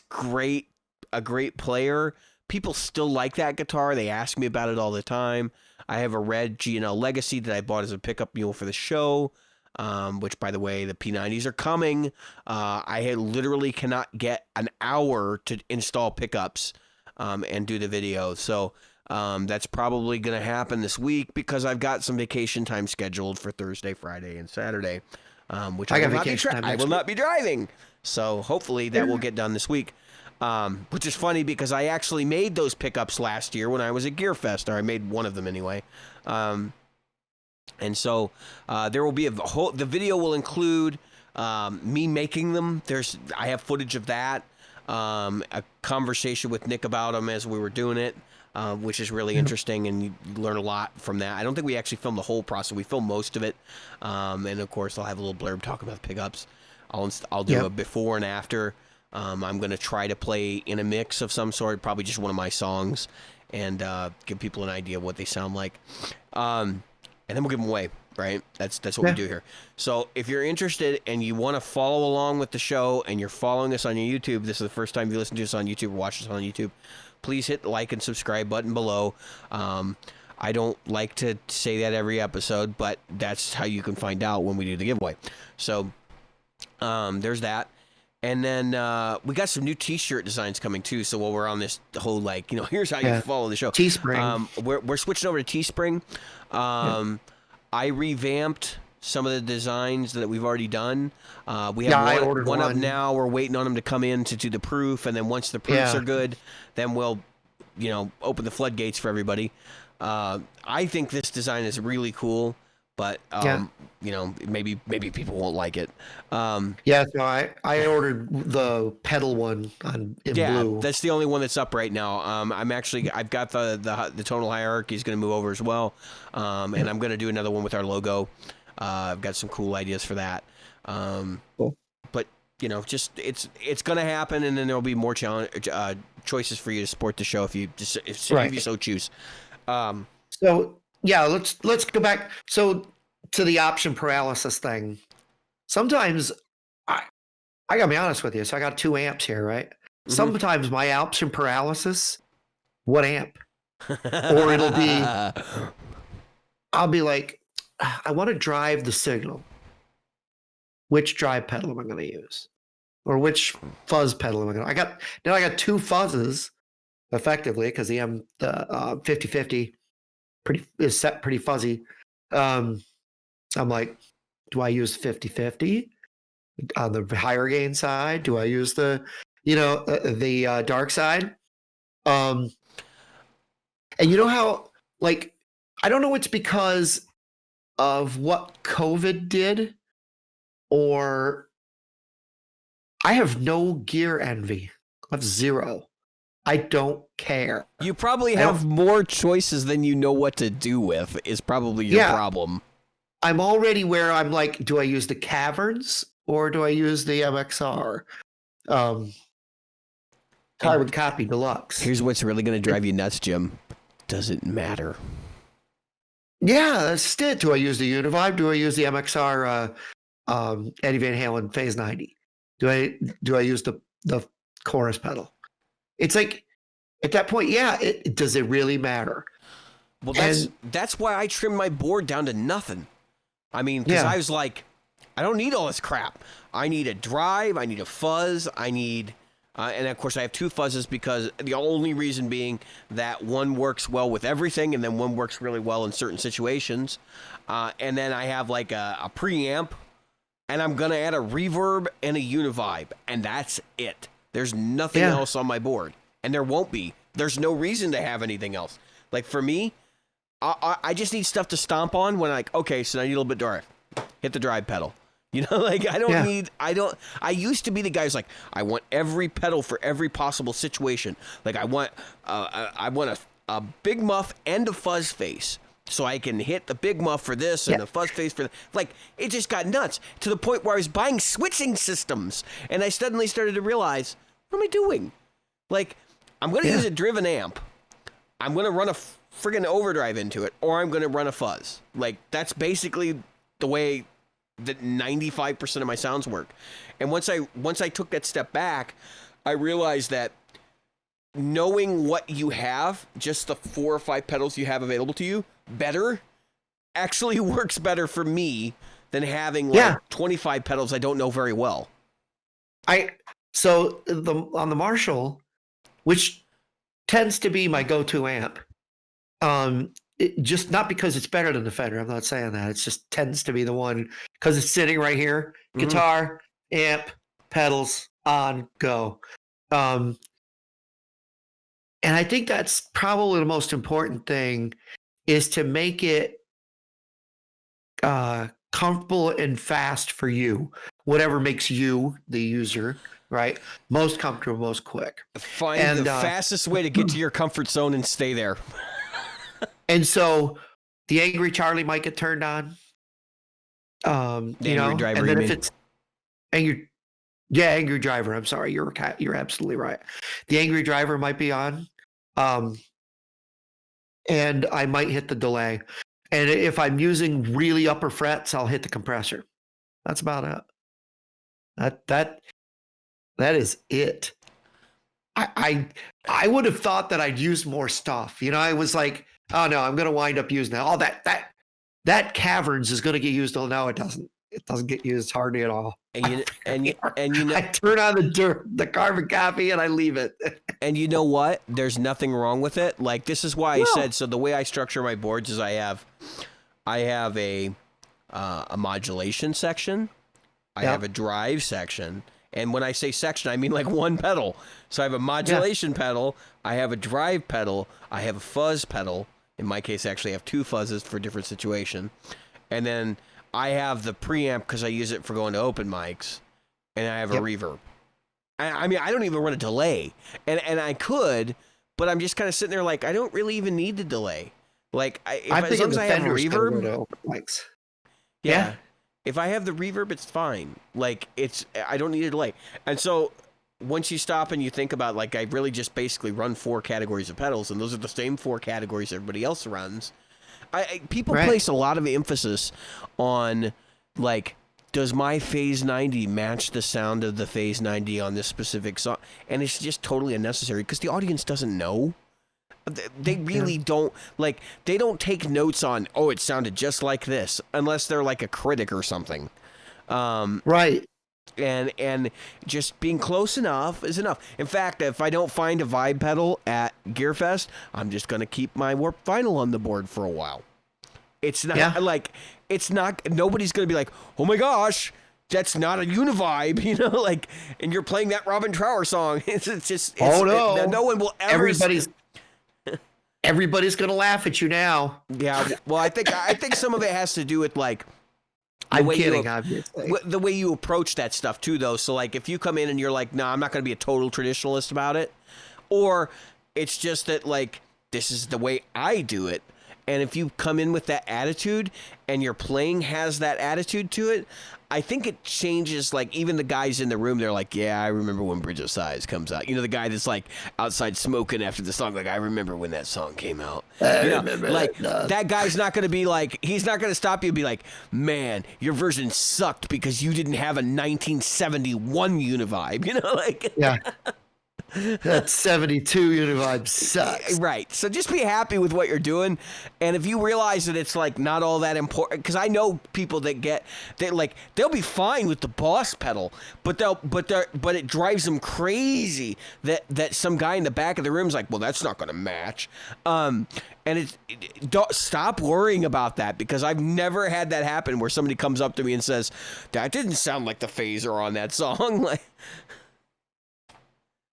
a great player. People still like that guitar. They ask me about it all the time. I have a red G&L Legacy that I bought as a pickup mule for the show, which, by the way, the P90s are coming. I literally cannot get an hour to install pickups and do the video. So That's probably going to happen this week because I've got some vacation time scheduled for Thursday, Friday, and Saturday, which I will not be driving. So hopefully that will get done this week, which is funny because I actually made those pickups last year when I was at Gearfest, or I made one of them anyway. And so there will be the video will include me making them. I have footage of that, a conversation with Nick about them as we were doing it, which is really interesting, and you learn a lot from that. I don't think we actually filmed the whole process. We filmed most of it, and of course I'll have a little blurb talking about the pickups. I'll do a before and after. I'm going to try to play in a mix of some sort, probably just one of my songs, and give people an idea of what they sound like. And then we'll give them away, right? That's what we do here. So if you're interested and you want to follow along with the show and you're following us on your YouTube, this is the first time you listen to us on YouTube or watch us on YouTube, please hit the like and subscribe button below. I don't like to say that every episode, but that's how you can find out when we do the giveaway. So there's that. And then we got some new T-shirt designs coming too. So while we're on this whole here's how you follow the show. Teespring. We're switching over to Teespring. I revamped some of the designs that we've already done. We have one up now. We're waiting on them to come in to do the proof, and then once the proofs are good, then we'll open the floodgates for everybody. I think this design is really cool. But maybe people won't like it. So I ordered the pedal one in blue. That's the only one that's up right now. I've got the tonal hierarchy is going to move over as well, and I'm going to do another one with our logo. I've got some cool ideas for that. Cool. But just it's going to happen, and then there'll be more choices for you to support the show if you so choose. So. Yeah, let's go back. So to the option paralysis thing. Sometimes I gotta be honest with you. So I got 2 amps here, right? Mm-hmm. Sometimes my option paralysis, what amp? Or it'll be, I'll be like, I want to drive the signal. Which drive pedal am I going to use? Or which fuzz pedal am I going to? I got 2 fuzzes, effectively, because the 50/50 is set pretty fuzzy. I'm like, do I use 50/50 on the higher gain side? Do I use the dark side? And you know how, like, I don't know it's because of what COVID did, or I have no gear envy. I have 0. I don't care. You probably have more choices than you know what to do with, is probably your problem. I'm already where I'm like, do I use the Caverns or do I use the MXR? Carbon Copy Deluxe. Here's what's really going to drive you nuts, Jim. Doesn't matter. Yeah, that's it. Do I use the Univibe? Do I use the MXR Eddie Van Halen Phase 90? Do I use the chorus pedal? It's like, at that point, does it really matter? Well, that's why I trimmed my board down to nothing. I mean, because I was like, I don't need all this crap. I need a drive. I need a fuzz. I need, and of course, I have 2 fuzzes because the only reason being that one works well with everything, and then one works really well in certain situations. And then I have like a preamp, and I'm gonna add a reverb and a Univibe, and that's it. There's nothing else on my board, and there won't be. There's no reason to have anything else. Like for me, I just need stuff to stomp on when okay, so I need a little bit drive. Hit the drive pedal. Like I used to be the guy who's like, I want every pedal for every possible situation. Like I want a big muff and a fuzz face. So I can hit the big muff for this and the fuzz face for like, it just got nuts to the point where I was buying switching systems, and I suddenly started to realize, what am I doing? Like, I'm going to use a driven amp. I'm going to run a friggin' overdrive into it, or I'm going to run a fuzz. Like, that's basically the way that 95% of my sounds work. And once I took that step back, I realized that knowing what you have, just the 4 or 5 pedals you have available to you, better actually works better for me than having 25 pedals I don't know very well. So on the Marshall, which tends to be my go-to amp, Just not because it's better than the Fender. I'm not saying that. It just tends to be the one because it's sitting right here. Guitar, amp, pedals, on, go. And I think that's probably the most important thing is to make it comfortable and fast for you. Whatever makes you, the user, right, most comfortable, most quick. Find the fastest way to get to your comfort zone and stay there. And so the Angry Charlie might get turned on. Angry Driver, and then if it's Angry Driver. I'm sorry, you're absolutely right. The Angry Driver might be on, and I might hit the delay. And if I'm using really upper frets, I'll hit the compressor. That's about it. That is it. I would have thought that I'd use more stuff. I was like, oh no, I'm going to wind up using that. All that caverns is going to get used. Oh no, it doesn't. It doesn't get used hardly at all. And I turn on the carbon copy and I leave it. And you know what? There's nothing wrong with it. Like, this is why I said, so the way I structure my boards is I have a modulation section. I have a drive section. And when I say section, I mean like one pedal. So I have a modulation pedal. I have a drive pedal. I have a fuzz pedal. In my case, I actually have two fuzzes for different situation. And then I have the preamp because I use it for going to open mics. And I have a reverb. I mean, I don't even run a delay. And I could, but I'm just kind of sitting there like, I don't really even need the delay. Like, as long as I have a reverb. Yeah. If I have the reverb, it's fine. Like, I don't need a delay. And so once you stop and you think about, like, I really just basically run 4 categories of pedals, and those are the same 4 categories everybody else runs. People place a lot of emphasis on, like, does my Phase 90 match the sound of the Phase 90 on this specific song? And it's just totally unnecessary because the audience doesn't know. They really don't, like, they don't take notes on, oh, it sounded just like this, unless they're like a critic or something. Right. And just being close enough is enough. In fact, if I don't find a vibe pedal at Gearfest, I'm just going to keep my Warped Vinyl on the board for a while. It's not nobody's going to be like, oh my gosh, that's not a Univibe, like, and you're playing that Robin Trower song. No one will ever. Everybody's going to laugh at you now. Yeah. Well, I think some of it has to do with, like, obviously. The way you approach that stuff too, though. So, like, if you come in and you're like, no, I'm not going to be a total traditionalist about it, or it's just that, like, this is the way I do it. And if you come in with that attitude and your playing has that attitude to it, I think it changes, like, even the guys in the room, they're like, yeah, I remember when Bridge of Sighs comes out. The guy that's, like, outside smoking after the song, like, I remember when that song came out. That guy's not going to be like, he's not going to stop you and be like, man, your version sucked because you didn't have a 1971 Univibe, like. Yeah. That 72 Univibe sucks. Right. So just be happy with what you're doing. And if you realize that it's, like, not all that important, because I know people that they'll be fine with the Boss pedal, but it drives them crazy that some guy in the back of the room is like, well, that's not going to match. And don't stop worrying about that, because I've never had that happen where somebody comes up to me and says, that didn't sound like the phaser on that song. Like,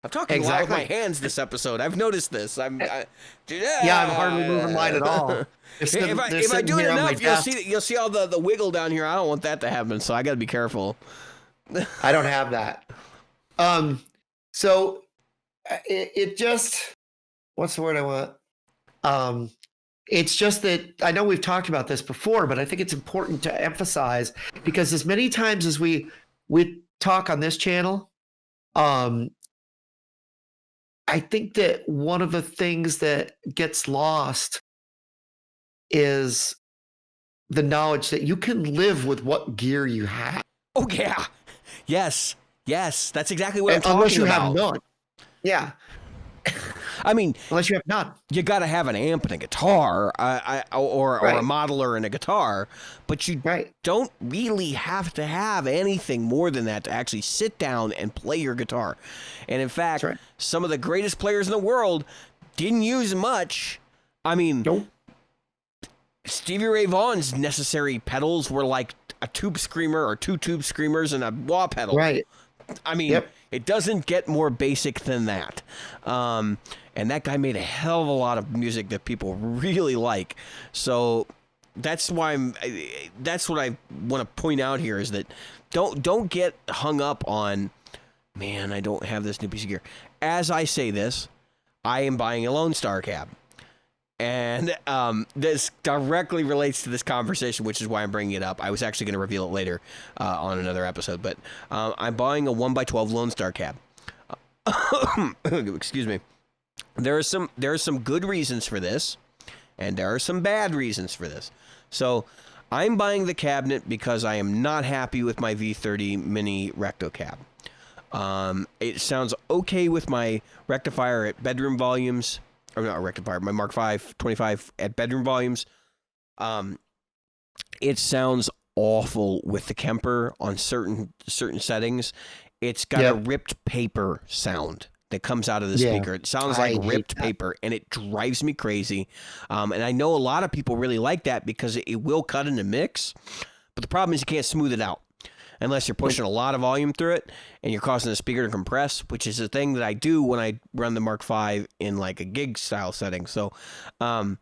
I'm talking a lot with my hands this episode. I've noticed this. I'm hardly moving mine at all. If I do it enough, you'll see all the wiggle down here. I don't want that to happen, so I got to be careful. I don't have that. So it just, what's the word I want? It's just that I know we've talked about this before, but I think it's important to emphasize, because as many times as we talk on this channel, I think that one of the things that gets lost is the knowledge that you can live with what gear you have. Oh, yeah. Yes. That's exactly what I'm talking about. Unless you have none. Yeah. I mean, unless you have none, you got to have an amp and a guitar, or a modeler and a guitar, but you don't really have to have anything more than that to actually sit down and play your guitar. And in fact, some of the greatest players in the world didn't use much I mean, Nope. Stevie Ray Vaughan's necessary pedals were like a tube screamer or 2 tube screamers and a wah pedal. Right. I mean, It doesn't get more basic than that. And that guy made a hell of a lot of music that people really like. So that's why that's what I want to point out here is that don't get hung up on, man, I don't have this new piece of gear. As I say this, I am buying a Lone Star cab. And this directly relates to this conversation, which is why I'm bringing it up. I was actually going to reveal it later on another episode, but I'm buying a 1x12 Lone Star cab. Excuse me. There are some good reasons for this, and there are some bad reasons for this. So I'm buying the cabinet because I am not happy with my V30 Mini Recto cab. It sounds okay with my rectifier at bedroom volumes. Or not a rectifier, my Mark V 25 at bedroom volumes. It sounds awful with the Kemper on certain settings. It's got a ripped paper sound that comes out of the speaker. It sounds like ripped paper, and it drives me crazy. And I know a lot of people really like that because it will cut in the mix, but the problem is you can't smooth it out unless you're pushing a lot of volume through it and you're causing the speaker to compress, which is a thing that I do when I run the Mark V in like a gig style setting. So I'm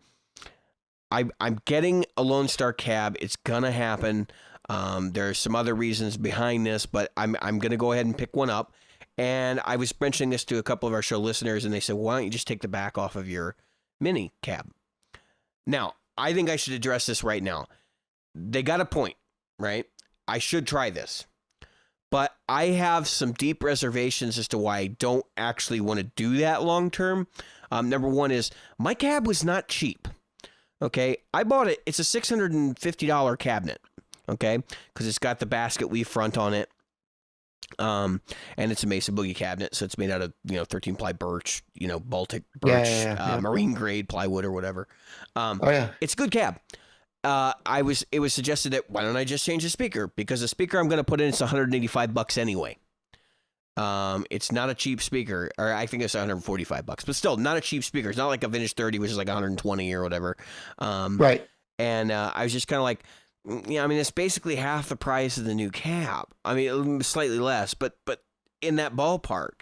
getting a Lone Star cab. It's going to happen. There's some other reasons behind this, but I'm going to go ahead and pick one up. And I was mentioning this to a couple of our show listeners, and they said, why don't you just take the back off of your Mini cab? Now, I think I should address this right now. They got a point, right? I should try this, but I have some deep reservations as to why I don't actually want to do that long term. Number one is my cab was not cheap. Okay. I bought it. It's a $650 cabinet. Okay. Cause it's got the basket weave front on it. And it's a Mesa Boogie cabinet. So it's made out of, 13 ply birch, Baltic birch, marine grade plywood or whatever. It's a good cab. It was suggested that why don't I just change the speaker? Because the speaker I'm going to put in is $185 anyway. It's not a cheap speaker, or I think it's $145, but still not a cheap speaker. It's not like a Vintage 30, which is like 120 or whatever. Right. And I was just kind of like, it's basically half the price of the new cab. I mean, slightly less, but in that ballpark.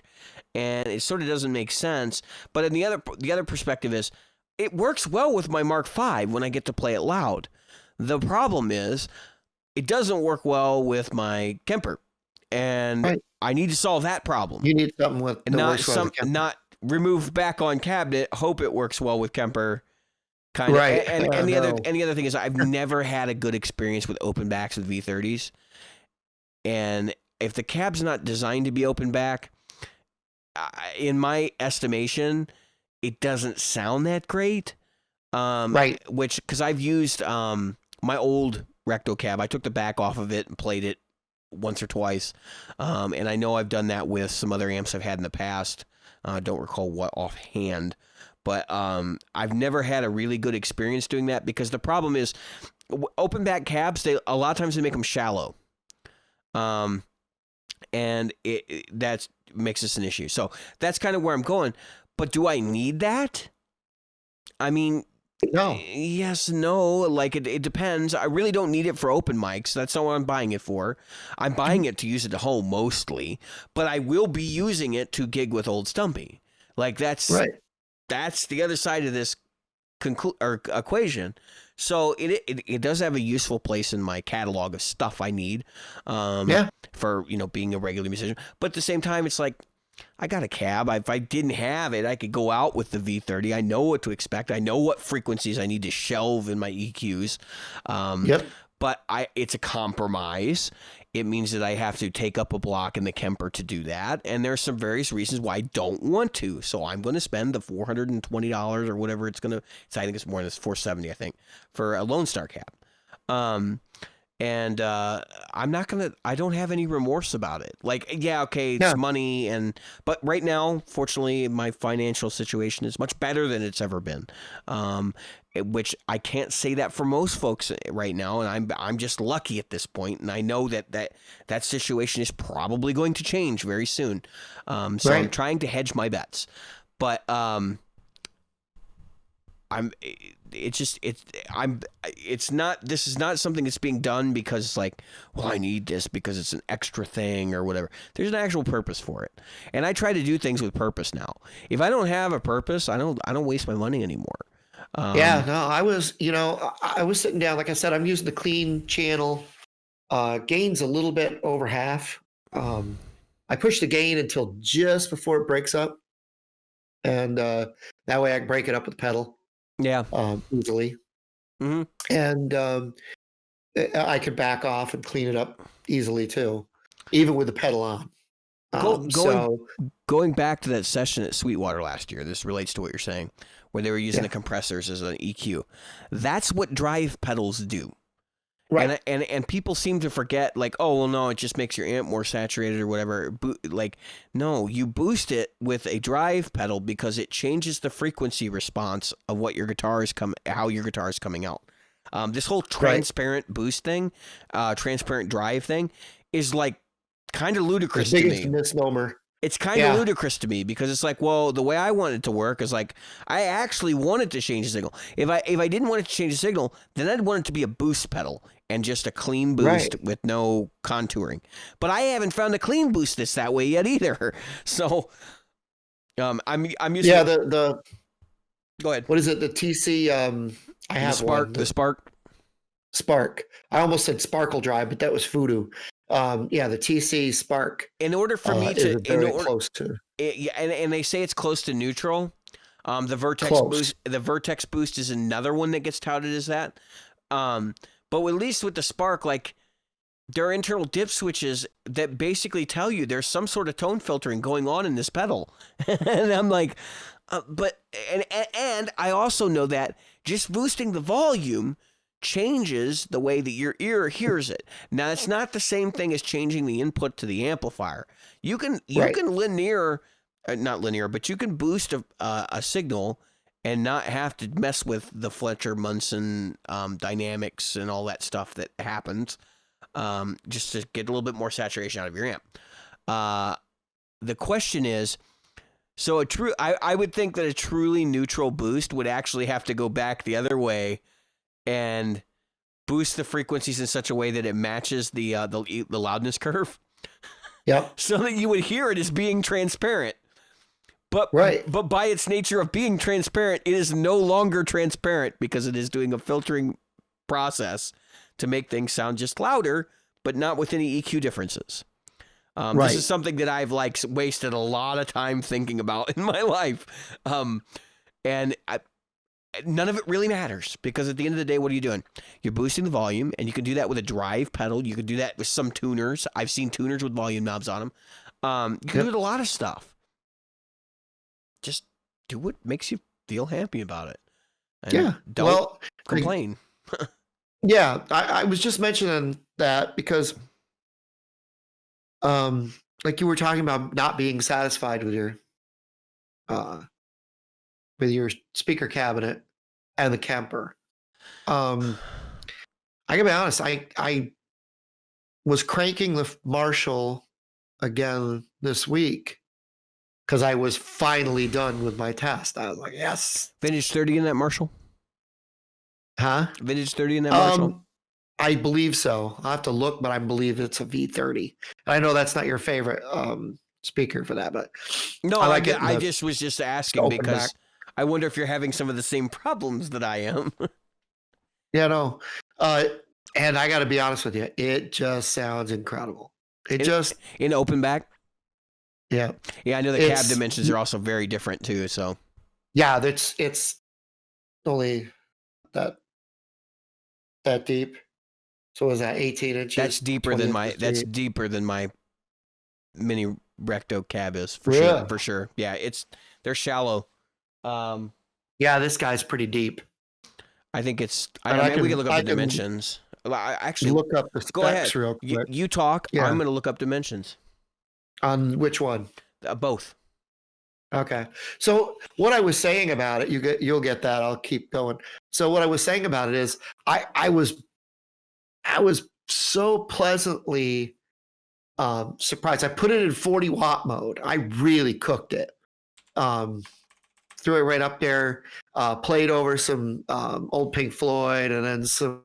And it sort of doesn't make sense. But in the other perspective is, it works well with my Mark V when I get to play it loud. The problem is it doesn't work well with my Kemper, and I need to solve that problem. You need something with not remove back on cabinet. Hope it works well with Kemper. Kind of. Right. And the other thing is I've never had a good experience with open backs with V30s, and if the cab's not designed to be open back, in my estimation, it doesn't sound that great. Because I've used my old Recto cab. I took the back off of it and played it once or twice. And I know I've done that with some other amps I've had in the past. I don't recall what offhand. But I've never had a really good experience doing that because the problem is open back cabs, a lot of times they make them shallow. And that makes this an issue. So that's kind of where I'm going. But do I need that? I mean, no. Yes, no. Like it depends. I really don't need it for open mics. That's not what I'm buying it for. I'm buying it to use it at home mostly, but I will be using it to gig with Old Stumpy. Like that's the other side of this equation. So it does have a useful place in my catalog of stuff I need. For being a regular musician. But at the same time, it's like, I got a cab. If I didn't have it, I could go out with the V30. I know what to expect. I know what frequencies I need to shelve in my EQs. But it's a compromise. It means that I have to take up a block in the Kemper to do that. And there's some various reasons why I don't want to. So I'm going to spend the $420 or whatever it's going to. I think it's more than this, $470, I think, for a Lone Star cab. And I don't have any remorse about it. Like, it's money, but right now, fortunately, my financial situation is much better than it's ever been. Which I can't say that for most folks right now, and I'm just lucky at this point, and I know that situation is probably going to change very soon. So I'm trying to hedge my bets. But this is not something that's being done because it's like, well, I need this because it's an extra thing or whatever. There's an actual purpose for it. And I try to do things with purpose now. If I don't have a purpose, I don't waste my money anymore. Yeah, no, I was sitting down, like I said, I'm using the clean channel. Gain's a little bit over half. I push the gain until just before it breaks up. And that way I can break it up with the pedal. Yeah. Easily. Mm-hmm. And I could back off and clean it up easily too, even with the pedal on. Going back to that session at Sweetwater last year, this relates to what you're saying, where they were using the compressors as an EQ. That's what drive pedals do. Right. And people seem to forget, like, oh, well, no, it just makes your amp more saturated or whatever. Like, no, you boost it with a drive pedal because it changes the frequency response of what your how your guitar is coming out. This whole transparent boost thing, transparent drive thing, is like kind of ludicrous to me. The biggest misnomer. It's kind of ludicrous to me because it's like, well, the way I want it to work is like, I actually wanted to change the signal. If I didn't want it to change the signal, then I'd want it to be a boost pedal and just a clean boost with no contouring. But I haven't found a clean boost that's that way yet either. So, I'm using the go ahead. What is it? The TC. I have the Spark. I almost said Sparkle Drive, but that was Voodoo. The TC Spark. In order for me to close to, and they say it's close to neutral. The Vertex boost is another one that gets touted as that. But at least with the Spark, like, there are internal dip switches that basically tell you there's some sort of tone filtering going on in this pedal. And I'm like, and I also know that just boosting the volume changes the way that your ear hears it. Now, it's not the same thing as changing the input to the amplifier. You can not linear, but you can boost a signal and not have to mess with the Fletcher-Munson dynamics and all that stuff that happens, just to get a little bit more saturation out of your amp. The question is, so I would think that a truly neutral boost would actually have to go back the other way and boost the frequencies in such a way that it matches the loudness curve. Yep. So that you would hear it as being transparent. But by its nature of being transparent, it is no longer transparent because it is doing a filtering process to make things sound just louder, but not with any EQ differences. This is something that I've wasted a lot of time thinking about in my life. And none of it really matters because at the end of the day, what are you doing? You're boosting the volume, and you can do that with a drive pedal. You can do that with some tuners. I've seen tuners with volume knobs on them. You can do it with a lot of stuff. Just do what makes you feel happy about it. And don't complain. I was just mentioning that because, like you were talking about not being satisfied with your speaker cabinet and the Kemper. I gotta be honest, I was cranking the Marshall again this week because I was finally done with my test. I was like, yes. Vintage 30 in that Marshall? Huh? Vintage 30 in that Marshall? I believe so. I'll have to look, but I believe it's a V30. I know that's not your favorite speaker for that, but no, I like it. I just was just asking because I wonder if you're having some of the same problems that I am. Yeah, no. And I got to be honest with you, it just sounds incredible. In open back. Yeah. Yeah, I know the cab dimensions are also very different too. So. Yeah, it's only that deep. So is that 18 inches? That's deeper than my mini recto cab is for sure. Yeah, they're shallow. Yeah, this guy's pretty deep. I think it's. We can look up the dimensions. I actually look up the specs real quick. You talk. Yeah. I'm going to look up dimensions. On which one? Both. Okay. So what I was saying about it, you'll get that. I'll keep going. So what I was saying about it is, I was so pleasantly surprised. I put it in 40 watt mode. I really cooked it. threw it right up there. Played over some old Pink Floyd and then some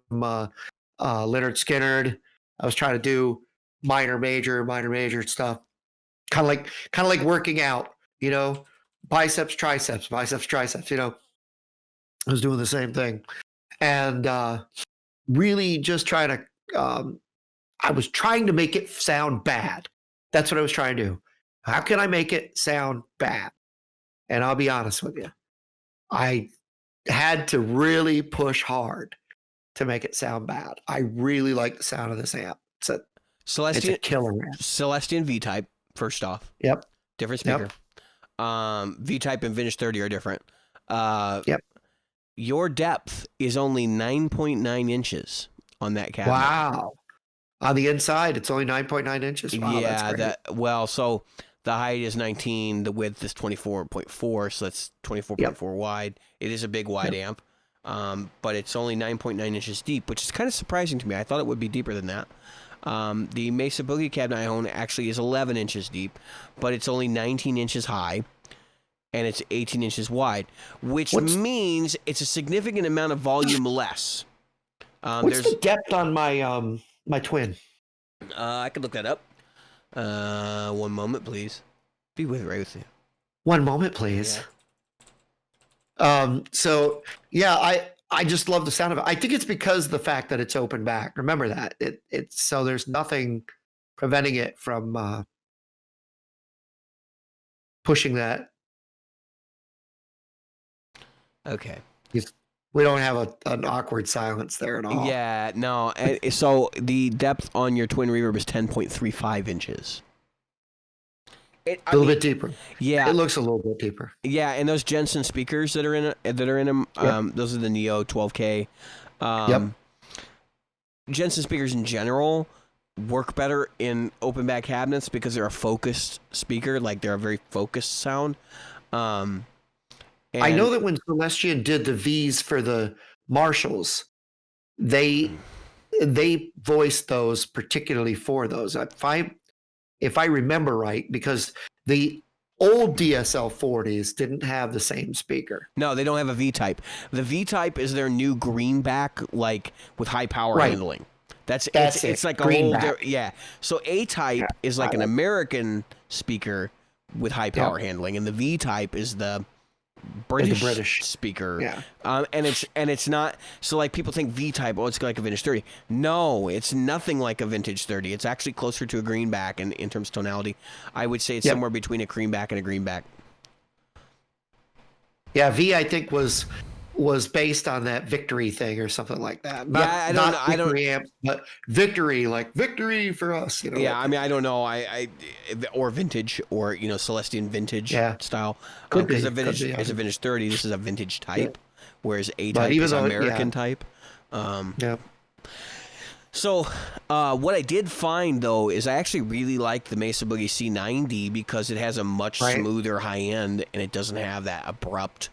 Leonard Skinner. I was trying to do minor major stuff. Kind of like working out, you know, biceps, triceps, you know. I was doing the same thing. And really just trying to I was trying to make it sound bad. That's what I was trying to do. How can I make it sound bad? And I'll be honest with you. I had to really push hard to make it sound bad. I really like the sound of this amp. It's a killer amp. Celestion V-Type, first off. Yep. Different speaker. Yep. V-Type and Vintage 30 are different. Yep. Your depth is only 9.9 inches on that cabinet. Wow. On the inside, it's only 9.9 inches. Wow, yeah, that's great. So the height is 19, the width is 24.4, so that's 24.4 wide. It is a big wide amp, but it's only 9.9 inches deep, which is kind of surprising to me. I thought it would be deeper than that. The Mesa Boogie cabinet I own actually is 11 inches deep, but it's only 19 inches high, and it's 18 inches wide, which means it's a significant amount of volume less. What's the depth on my my twin? I could look that up. One moment, please. Be right with you. One moment, please. Yeah. So yeah, I just love the sound of it. I think it's because of the fact that it's open back. Remember that it's so there's nothing preventing it from pushing that. Okay. We don't have an awkward silence there at all. Yeah, no. So the depth on your twin reverb is 10.35 inches. A little bit deeper. Yeah, it looks a little bit deeper. Yeah, and those Jensen speakers that are in them, those are the Neo 12K. Jensen speakers in general work better in open back cabinets because they're a focused speaker, like they're a very focused sound. I know that when Celestion did the V's for the Marshalls, they voiced those particularly for those. If I remember right, because the old DSL 40s didn't have the same speaker. No, they don't have a V-Type. The V-Type is their new greenback, like with high power handling. That's it's like greenback. So A-Type is like an American speaker with high power handling, and the V-Type is the British speaker. Yeah. And it's not, so like people think V-Type, it's like a vintage 30. No, it's nothing like a vintage 30. It's actually closer to a greenback in terms of tonality. I would say it's somewhere between a creamback and a greenback. Yeah, V I think was based on that Victory thing or something like that. I don't know. Victory amps, but Victory, like victory for us. You know. Yeah, I mean, I don't know. Or vintage, or Celestion vintage style. Because a vintage 30. This is a vintage type, whereas A-Type is American type. So, what I did find though is I actually really like the Mesa Boogie C90 because it has a much smoother high end and it doesn't have that abrupt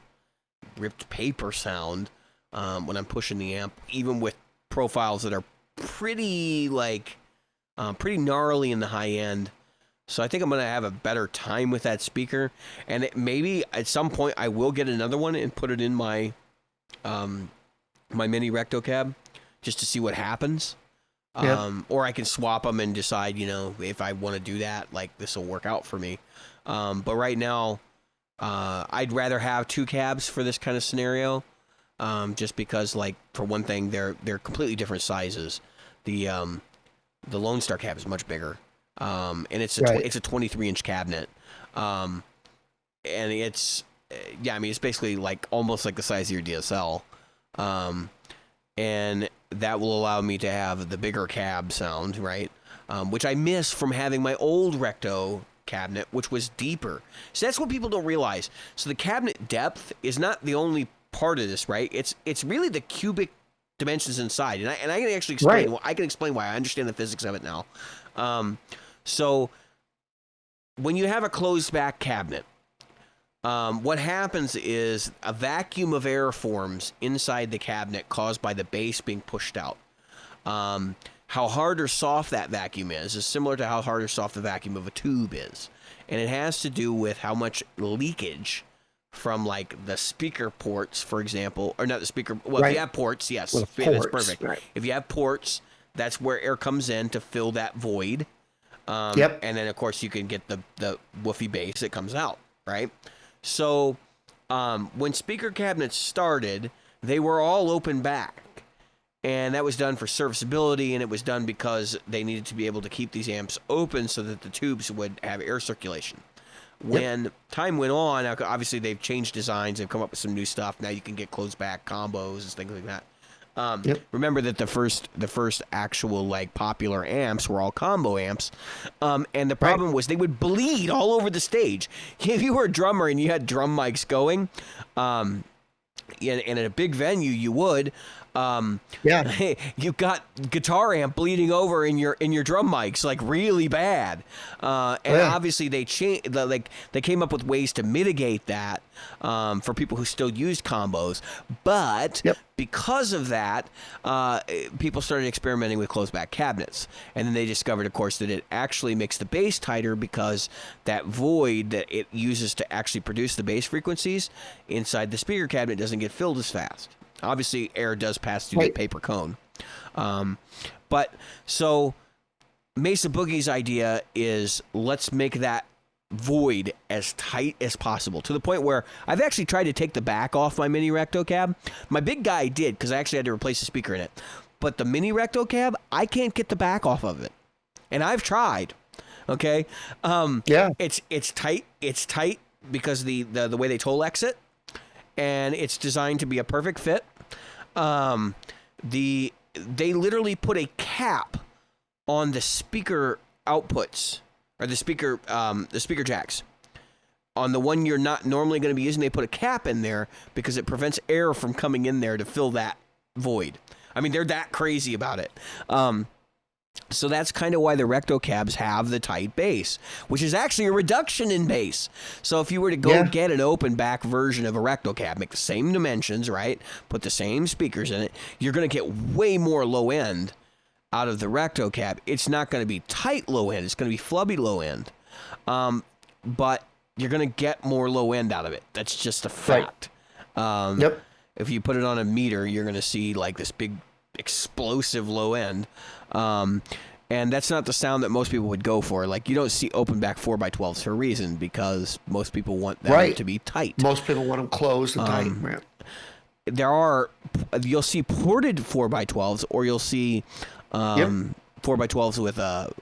ripped paper sound when I'm pushing the amp, even with profiles that are pretty gnarly in the high end. So I think I'm going to have a better time with that speaker, and maybe at some point I will get another one and put it in my my mini recto cab just to see what happens. Or I can swap them and decide, if I want to do that, like this will work out for me. But right now, I'd rather have two cabs for this kind of scenario, just because, like, for one thing, they're completely different sizes. The Lone Star cab is much bigger, and it's a 23-inch cabinet, and it's it's basically like almost like the size of your DSL, and that will allow me to have the bigger cab sound, right? Which I miss from having my old Recto cabinet, which was deeper. So that's what people don't realize. So the cabinet depth is not the only part of this, right? It's really the cubic dimensions inside, and I can actually explain. I can explain why. I understand the physics of it now. So when you have a closed back cabinet, what happens is a vacuum of air forms inside the cabinet caused by the bass being pushed out. How hard or soft that vacuum is similar to how hard or soft the vacuum of a tube is. And it has to do with how much leakage from like the speaker ports, for example, or not the speaker. Well, Right. if you have ports, yes, Well, that's ports, perfect. right. If you have ports, that's where air comes in to fill that void. Yep. And then of course you can get the woofy bass that comes out, right? So when speaker cabinets started, they were all open back. And that was done for serviceability, and it was done because they needed to be able to keep these amps open so that the tubes would have air circulation. When time went on, obviously they've changed designs, they've come up with some new stuff. Now you can get closed back combos and things like that. Remember that the first actual like popular amps were all combo amps, and the problem was they would bleed all over the stage. If you were a drummer and you had drum mics going, and in a big venue you would. You've got guitar amp bleeding over in your drum mics like really bad, and obviously they came up with ways to mitigate that for people who still used combos, but because of that, people started experimenting with closed back cabinets, and then they discovered, of course, that it actually makes the bass tighter because that void that it uses to actually produce the bass frequencies inside the speaker cabinet doesn't get filled as fast. Obviously, air does pass through the paper cone. But so Mesa Boogie's idea is let's make that void as tight as possible, to the point where I've actually tried to take the back off my mini recto cab. My big guy did, because I actually had to replace the speaker in it. But the mini recto cab, I can't get the back off of it. And I've tried. Okay? It's tight. It's tight because the way they Tolex it. And it's designed to be a perfect fit. They literally put a cap on the speaker outputs, or the speaker jacks. On the one you're not normally going to be using, they put a cap in there because it prevents air from coming in there to fill that void. I mean, they're that crazy about it. So that's kind of why the recto cabs have the tight bass, which is actually a reduction in bass. So if you were to go get an open back version of a recto cab, make the same dimensions, right? Put the same speakers in it, you're going to get way more low end out of the recto cab. It's not going to be tight low end. It's going to be flubby low end. But you're going to get more low end out of it. That's just a fact. If you put it on a meter, you're going to see like this big explosive low end. And that's not the sound that most people would go for. Like, you don't see open back 4x12s for a reason, because most people want them to be tight. Most people want them closed and tight. You'll see ported 4x12s, or you'll see 4x12s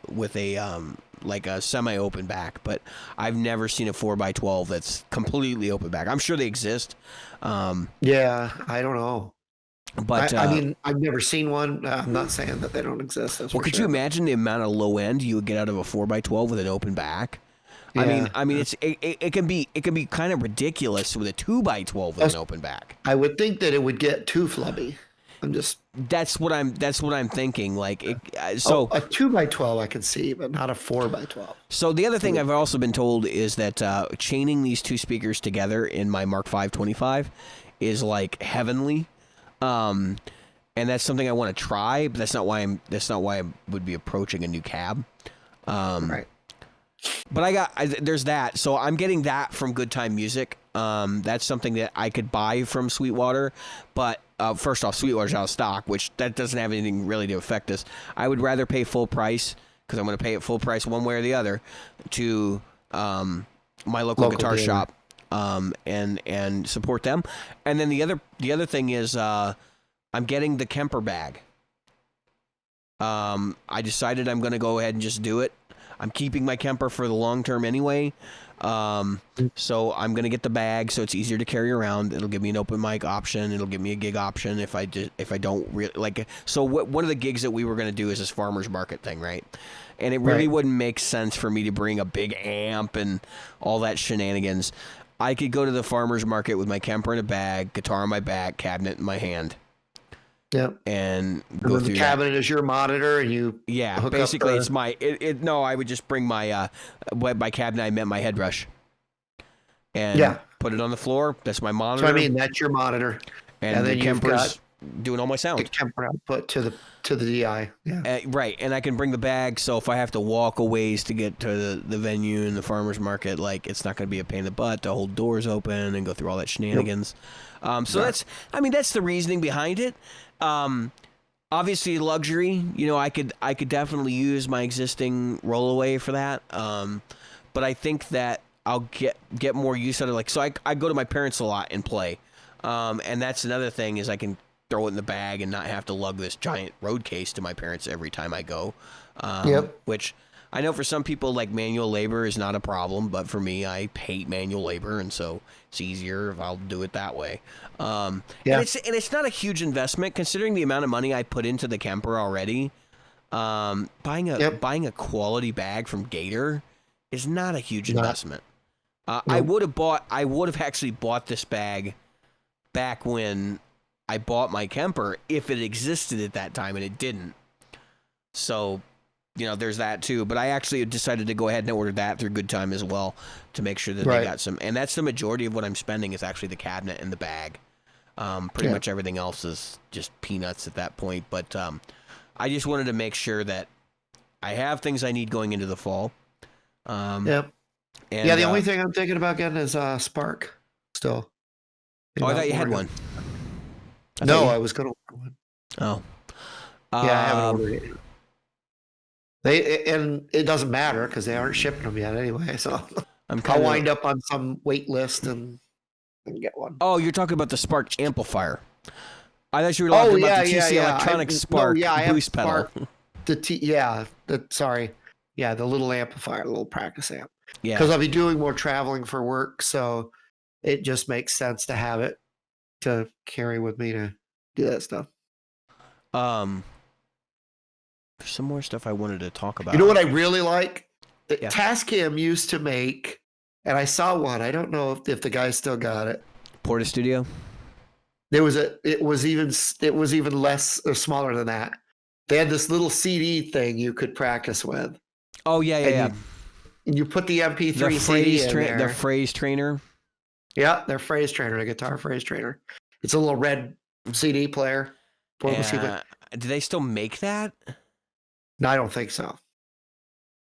with a like a semi-open back, but I've never seen a 4x12 that's completely open back. I'm sure they exist. I don't know. But I mean, I've never seen one. I'm not saying that they don't exist. Could you imagine the amount of low end you would get out of a 4x12 with an open back? I mean, it can be kind of ridiculous with a 2x12 with an open back. I would think that it would get too flubby. That's what I'm thinking. Like, a 2x12 I could see, but not a 4x12. So the other thing I've also been told is that chaining these two speakers together in my Mark V 25 is like heavenly. And that's something I want to try, but that's not why I would be approaching a new cab. Right. But there's that. So I'm getting that from Good Time Music. That's something that I could buy from Sweetwater, but first off, Sweetwater's out of stock, which that doesn't have anything really to affect us. I would rather pay full price, because I'm going to pay it full price one way or the other, to my local guitar shop. And support them. And then the other thing is I'm getting the Kemper bag. I decided I'm going to go ahead and just do it. I'm keeping my Kemper for the long term anyway. So I'm going to get the bag so it's easier to carry around. It'll give me an open mic option. It'll give me a gig option if I don't really like. So one of the gigs that we were going to do is this farmer's market thing, right? And it really wouldn't make sense for me to bring a big amp and all that shenanigans. I could go to the farmer's market with my Kemper in a bag, guitar on my back, cabinet in my hand. Yep. And go through the cabinet is your monitor, and you basically it's my I would just bring my cabinet. I meant my head brush, and put it on the floor. That's my monitor. So I mean, that's your monitor, and then you've got doing all my The sound. camper output to the DI. Yeah. Right, and I can bring the bag, so if I have to walk a ways to get to the venue and the farmer's market, like, it's not going to be a pain in the butt to hold doors open and go through all that shenanigans. So that's the reasoning behind it. Obviously, luxury. You know, I could definitely use my existing rollaway for that. But I think that I'll get more use out of, like, so I go to my parents a lot and play. And that's another thing, is I can throw it in the bag and not have to lug this giant road case to my parents every time I go. Which I know for some people, like, manual labor is not a problem, but for me, I hate manual labor, and so it's easier if I'll do it that way. And it's not a huge investment considering the amount of money I put into the Kemper already. Buying a quality bag from Gator is not a huge investment. I would have actually bought this bag back when I bought my Kemper if it existed at that time, and it didn't. So, you know, there's that too. But I actually decided to go ahead and order that through Good Time as well to make sure that they got some. And that's the majority of what I'm spending is actually the cabinet and the bag. Pretty much everything else is just peanuts at that point. But I just wanted to make sure that I have things I need going into the fall. And, the only thing I'm thinking about getting is Spark still. I thought you had one. I was going to order one. Oh. I haven't ordered it. And it doesn't matter because they aren't shipping them yet anyway. So I'll wind up on some wait list and get one. Oh, you're talking about the Spark amplifier. I thought you were talking about the TC Electronics Spark boost pedal. The little amplifier, the little practice amp. Yeah. Because I'll be doing more traveling for work, so it just makes sense to have it to carry with me to do that stuff. There's some more stuff I wanted to talk about. You know what I really like? Tascam used to make, and I saw one. I don't know if the guy still got it. Porta Studio. It was even less or smaller than that. They had this little CD thing you could practice with. Oh yeah. You put the MP3 CD in there. The phrase trainer. Yeah, their phrase trainer, the guitar phrase trainer. It's a little red CD player. Do they still make that? No, I don't think so.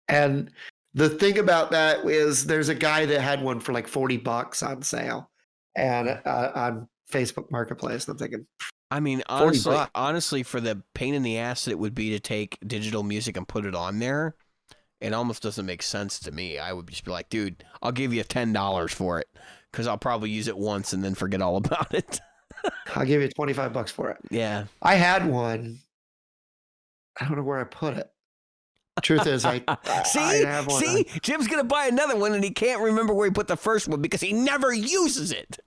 And the thing about that is there's a guy that had one for like $40 on sale and on Facebook Marketplace. And I'm thinking, I mean, honestly, for the pain in the ass that it would be to take digital music and put it on there, it almost doesn't make sense to me. I would just be like, dude, I'll give you $10 for it because I'll probably use it once and then forget all about it. I'll give you $25 for it. Yeah. I had one. I don't know where I put it. Truth is, I have one. See, Jim's going to buy another one and he can't remember where he put the first one because he never uses it.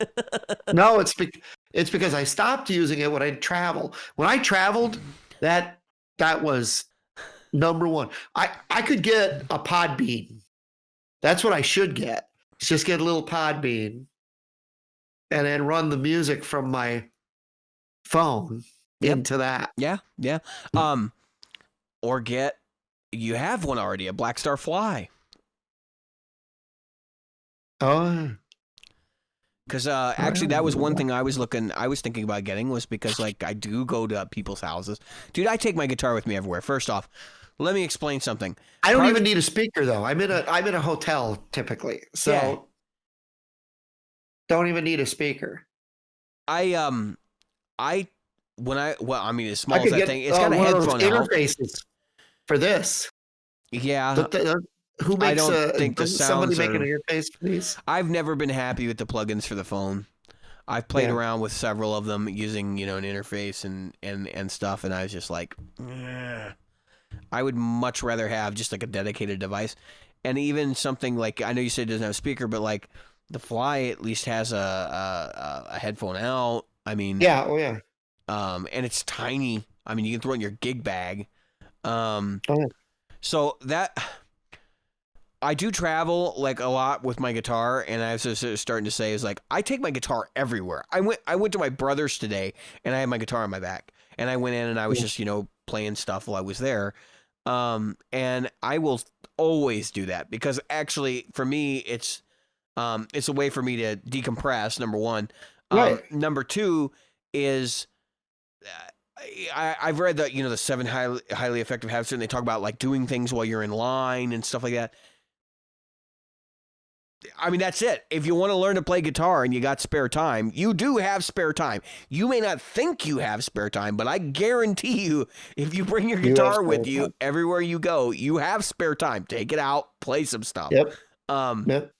No, it's because I stopped using it when I traveled. When I traveled, that was number one. I could get a Podbean. That's what I should get. Just get a little Podbean and then run the music from my phone into that. Yeah. Or you have one already, a Black Star Fly. Oh. Because actually, that was one thing I was thinking about getting was because, like, I do go to people's houses. Dude, I take my guitar with me everywhere. First off, let me explain something. I don't even need a speaker though. I'm in a hotel typically, so don't even need a speaker. As small as that thing, it's got a headphone interfaces for this. Yeah. Who makes I don't think the sounds somebody make an interface for these? I've never been happy with the plugins for the phone. I've played around with several of them using, an interface and stuff, and I was just like, I would much rather have just like a dedicated device. And even something like, I know you said it doesn't have a speaker, but like the Fly at least has a headphone out. I mean, and it's tiny. I mean, you can throw it in your gig bag. So that I do travel like a lot with my guitar, and I was starting to say is like I take my guitar everywhere. I went to my brother's today, and I had my guitar on my back, and I went in and I was just playing stuff while I was there. And I will always do that because actually for me it's a way for me to decompress. Number one, number two is I've read that, the 7 highly effective habits, and they talk about like doing things while you're in line and stuff like that. I mean, that's it. If you want to learn to play guitar and you got spare time, you do have spare time. You may not think you have spare time, but I guarantee you, if you bring your guitar with you everywhere you go, you have spare time. Take it out, play some stuff. Yep. Yep.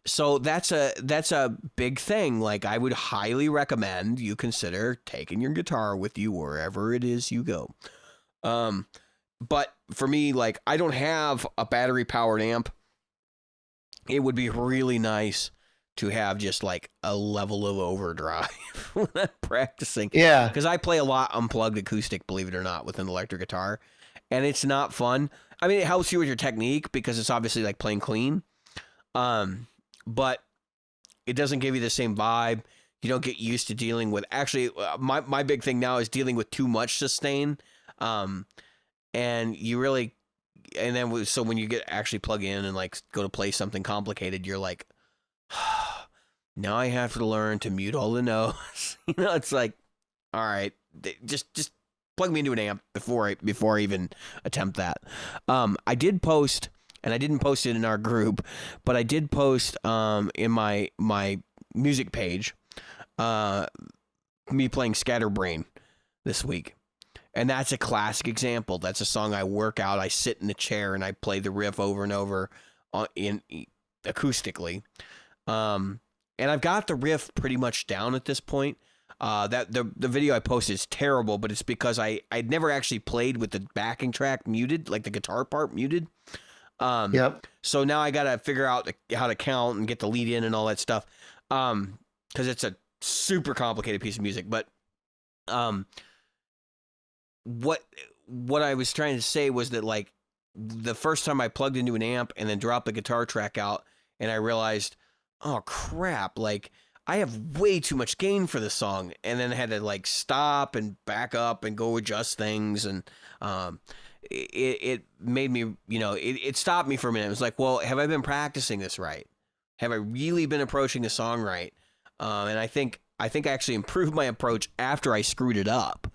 So that's a big thing. Like, I would highly recommend you consider taking your guitar with you wherever it is you go. But for me, like, I don't have a battery powered amp. It would be really nice to have just like a level of overdrive when I'm practicing. Yeah. Because I play a lot unplugged acoustic, believe it or not, with an electric guitar. And it's not fun. I mean, it helps you with your technique because it's obviously like playing clean. But it doesn't give you the same vibe. You don't get used to dealing with, actually, my big thing now is dealing with too much sustain. And you really, and then so when you get actually plug in and like go to play something complicated, you're like, now I have to learn to mute all the notes. It's like, all right, just plug me into an amp before I even attempt that. I did post, and I didn't post it in our group, but I did post in my music page me playing Scatterbrain this week. And that's a classic example. That's a song I work out. I sit in the chair and I play the riff over and over in acoustically. And I've got the riff pretty much down at this point. That the video I posted is terrible, but it's because I'd never actually played with the backing track muted, like the guitar part muted. Yep. So now I got to figure out how to count and get the lead in and all that stuff. Because it's a super complicated piece of music. But what I was trying to say was that, like, the first time I plugged into an amp and then dropped the guitar track out, and I realized, oh crap, like, I have way too much gain for this song, and then I had to like stop and back up and go adjust things, and it made me, it stopped me for a minute. It was like, well, have I been practicing this right? Have I really been approaching the song right? And I think I actually improved my approach after I screwed it up.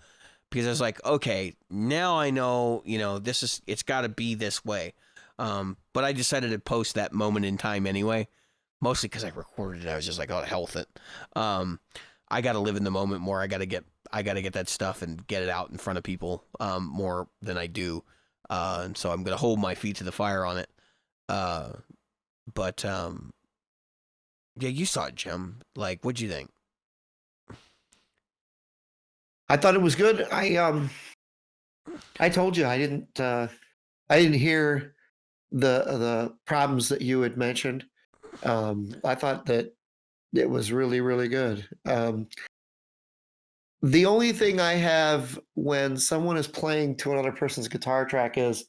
Because I was like, okay, now I know, it's got to be this way. But I decided to post that moment in time anyway, mostly because I recorded it. I was just like, oh, hell with it. I got to live in the moment more. I got to get that stuff and get it out in front of people more than I do. And so I'm going to hold my feet to the fire on it. But yeah, you saw it, Jim. Like, what'd you think? I thought it was good. I told you I didn't hear the problems that you had mentioned. I thought that it was really, really good. The only thing I have when someone is playing to another person's guitar track is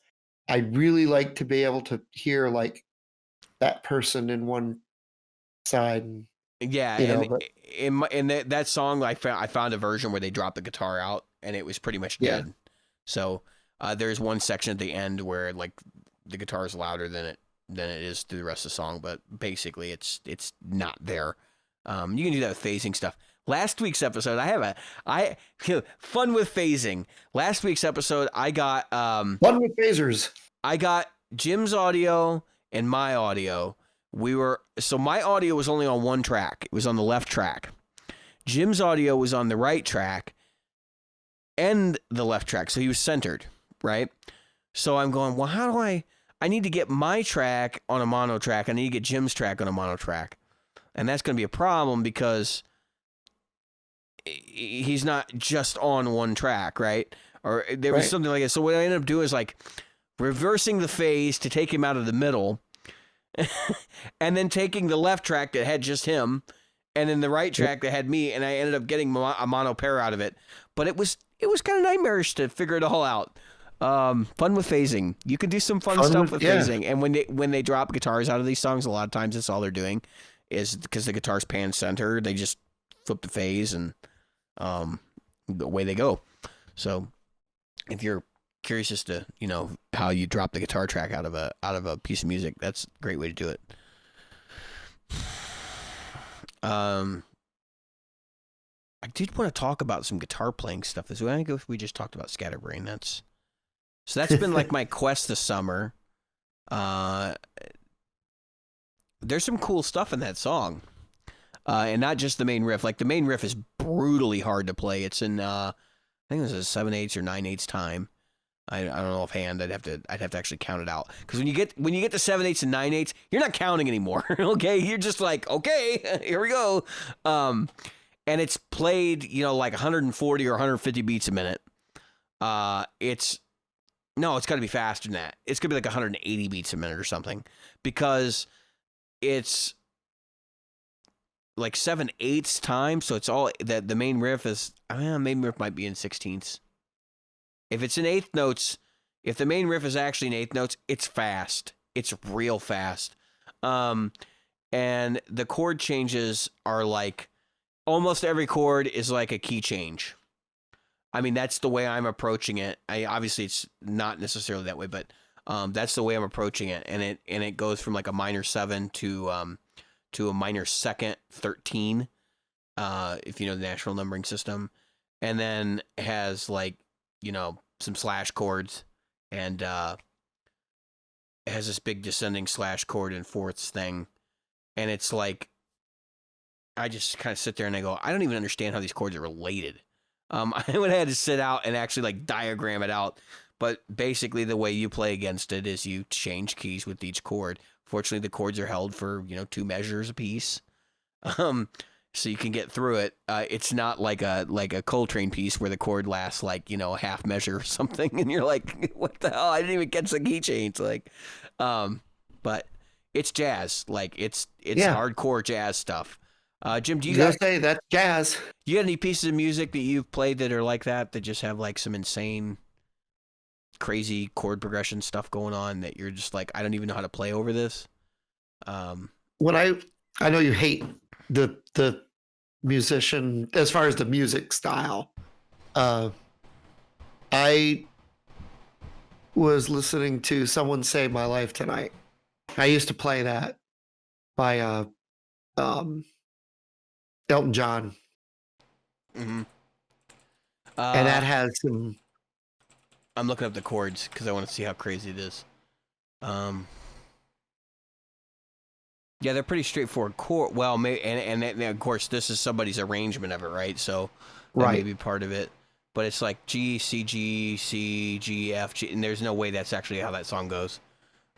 I really like to be able to hear like that person in one side. And, yeah, in that song, I found a version where they dropped the guitar out, and it was pretty much dead. Yeah. So there's one section at the end where like the guitar is louder than it is through the rest of the song, but basically it's not there. You can do that with phasing stuff. Last week's episode, fun with phasing. Last week's episode, I got fun with phasers. I got Jim's audio and my audio. So my audio was only on one track. It was on the left track. Jim's audio was on the right track and the left track. So he was centered, right? So I'm going, well, how do I need to get my track on a mono track. I need to get Jim's track on a mono track. And that's going to be a problem because he's not just on one track, right? Or there was something like that. So what I ended up doing is like reversing the phase to take him out of the middle. And then taking the left track that had just him, and then the right track that had me, and I ended up getting a mono pair out of it. But it was kind of nightmarish to figure it all out. Fun with phasing. You can do some fun stuff with phasing. And when they drop guitars out of these songs, a lot of times that's all they're doing is because the guitar's pan center. They just flip the phase and away they go. So if you're curious as to how you drop the guitar track out of a piece of music, that's a great way to do it. I did want to talk about some guitar playing stuff this week. I think if we just talked about Scatterbrain, that's been like my quest this summer. There's some cool stuff in that song. And not just the main riff. Like, the main riff is brutally hard to play. It's in, I think it was a 7/8 or 9/8 time. I don't know offhand. I'd have to actually count it out. Because when you get to 7/8 and 9/8, you're not counting anymore. Okay, you're just like, okay, here we go. And it's played, like 140 or 150 beats a minute. It's got to be faster than that. It's gonna be like 180 beats a minute or something, because it's like 7/8 time, so it's all that the main riff is. Main riff might be in 16ths. If it's in eighth notes, if the main riff is actually in eighth notes, it's fast. It's real fast. And the chord changes are like, almost every chord is like a key change. I mean, that's the way I'm approaching it. Obviously it's not necessarily that way, but that's the way I'm approaching it. And it goes from like a minor 7 to a minor second 13, if you know the natural numbering system, and then has like, some slash chords, and it has this big descending slash chord in fourths thing, and it's like, I just kind of sit there and I go, I don't even understand how these chords are related. I would have had to sit out and actually like diagram it out, but basically the way you play against it is you change keys with each chord. Fortunately, the chords are held for 2 measures apiece, so you can get through it. It's not like a Coltrane piece where the chord lasts like a half measure or something, and you're like, what the hell? I didn't even catch the key change. Like, but it's jazz. Like it's hardcore jazz stuff. Jim, do you guys say that's jazz? You got any pieces of music that you've played that are like that just have like some insane, crazy chord progression stuff going on that you're just like, I don't even know how to play over this? When I know you hate the musician as far as the music style. I was listening to Someone Save My Life tonight. I used to play that by Elton John. Mm-hmm. And that has some. I'm looking up the chords because I want to see how crazy it is. Yeah, they're pretty straightforward chord. Well, and of course this is somebody's arrangement of it, right? So that may be part of it. But it's like G, C, G, C, G, F, G, and there's no way that's actually how that song goes.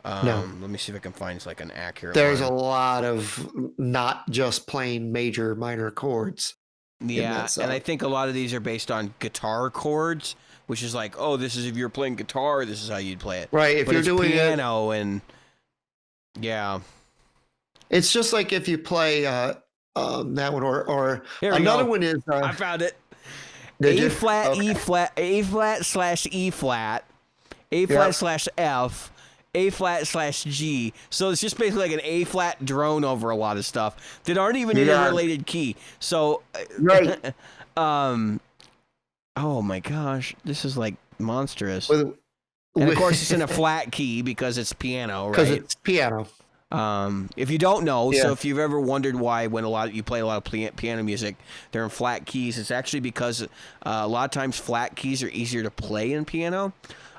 No. Let me see if I can find like an accurate. There's a lot of not just plain major minor chords. Yeah, and I think a lot of these are based on guitar chords, which is like, oh, this is if you're playing guitar, this is how you'd play it. Right, if you're doing piano and yeah. It's just like if you play that one or another one is I found it. A flat, okay. A flat slash E flat, A flat slash F, A flat slash G. So it's just basically like an A flat drone over a lot of stuff that aren't even in a related key. So oh my gosh, this is like monstrous. And of course it's in a flat key because it's piano, right? Because it's piano. If you don't know, so if you've ever wondered why when you play a lot of piano music, they're in flat keys, it's actually because a lot of times flat keys are easier to play in piano.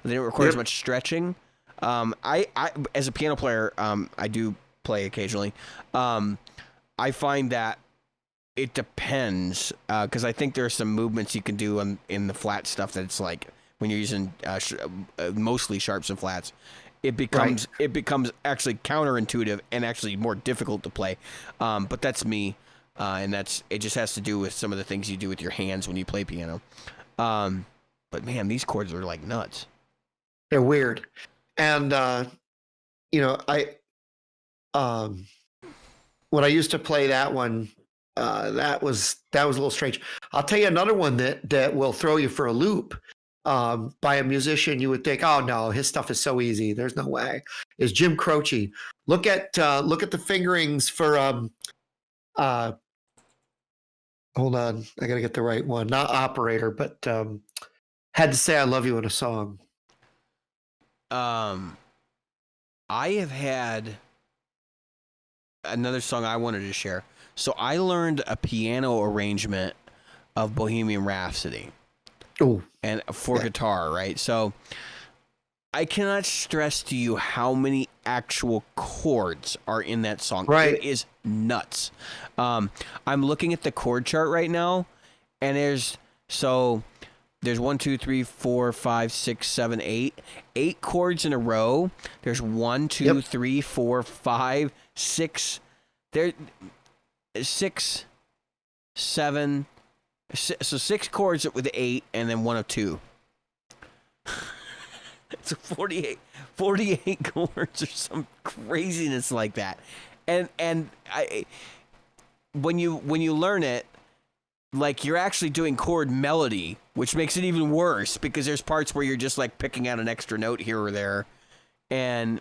They don't require as much stretching. I as a piano player, I do play occasionally. I find that it depends because I think there are some movements you can do in the flat stuff that's like when you're using mostly sharps and flats. It becomes actually counterintuitive and actually more difficult to play. But that's me, and it just has to do with some of the things you do with your hands when you play piano. But man, these chords are like nuts. They're weird, and when I used to play that one, that was a little strange. I'll tell you another one that will throw you for a loop. By a musician, you would think, oh no, his stuff is so easy. There's no way. Is Jim Croce. Look at the fingerings for hold on, I gotta get the right one. Not operator, but Had to Say I Love You in a Song. I have had another song I wanted to share. So I learned a piano arrangement of Bohemian Rhapsody. Oh, And for guitar, right? So I cannot stress to you how many actual chords are in that song. Right. It is nuts. I'm looking at the chord chart right now, and there's 1, 2, 3, 4, 5, 6, 7, 8. 8 chords in a row. There's 1, 2, 3, 4, 5, 6. There 6, 7. So 6 chords with 8, and then 1 of 2. It's 48 chords or some craziness like that. And when you learn it, like, you're actually doing chord melody, which makes it even worse because there's parts where you're just like picking out an extra note here or there. And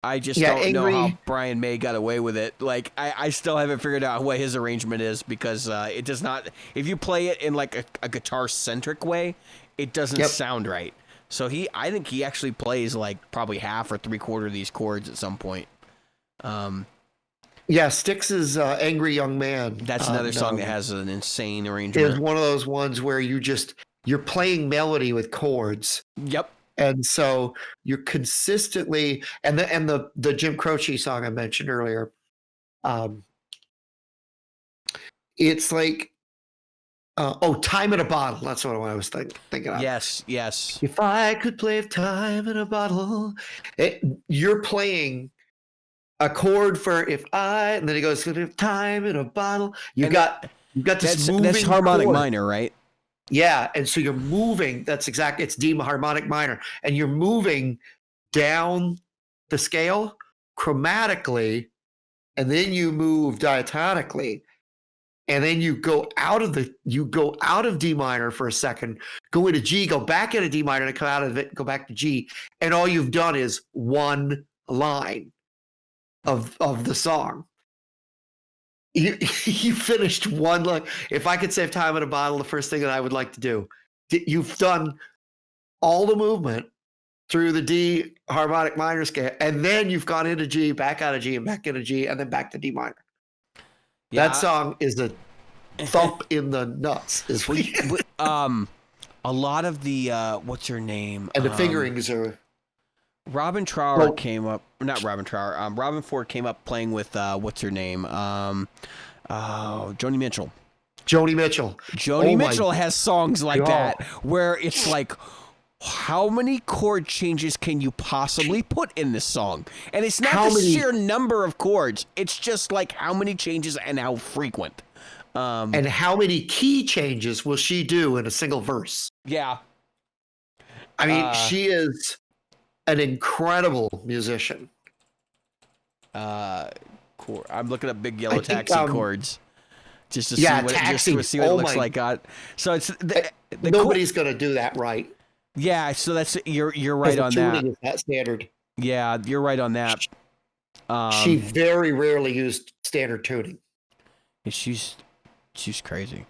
I just don't know how Brian May got away with it. Like, I still haven't figured out what his arrangement is because it does not. If you play it in like a guitar-centric way, it doesn't sound right. So I think he actually plays like probably half or 3/4 of these chords at some point. Styx's Angry Young Man. That's another song that has an insane arrangement. It's one of those ones where you're playing melody with chords. Yep. And so you're consistently, and the Jim Croce song I mentioned earlier, it's like, Time in a Bottle. That's what I was thinking of. Yes. If I could play Time in a Bottle, you're playing a chord for and then it goes Time in a Bottle. You got this moving. That's harmonic chord. minor, right? Yeah, and so you're moving. It's D harmonic minor, and you're moving down the scale chromatically, and then you move diatonically, and then you go out of D minor for a second, go into G, go back into D minor, and come out of it, go back to G, and all you've done is one line of the song. You finished one line. If I could save time in a bottle, the first thing that I would like to do, you've done all the movement through the D harmonic minor scale, and then you've gone into G, back out of G, and back into G, and then back to D minor. Yeah, that song is a thump in the nuts. A lot of the what's her name? And the fingerings are. Robin Trower came up. Not Robin Trower. Robin Ford came up playing with what's her name? Joni Mitchell. Joni Mitchell. Joni Mitchell has songs like that where it's like, how many chord changes can you possibly put in this song? And it's not the sheer number of chords. It's just like how many changes and how frequent. And how many key changes will she do in a single verse? Yeah. I mean, she is an incredible musician. I'm looking up Big Yellow Taxi chords just to see what it looks like. So it's nobody's going to do that right. Yeah, so that's you're right on that. Is that standard? Yeah, you're right on that. She very rarely used standard tuning. She's crazy.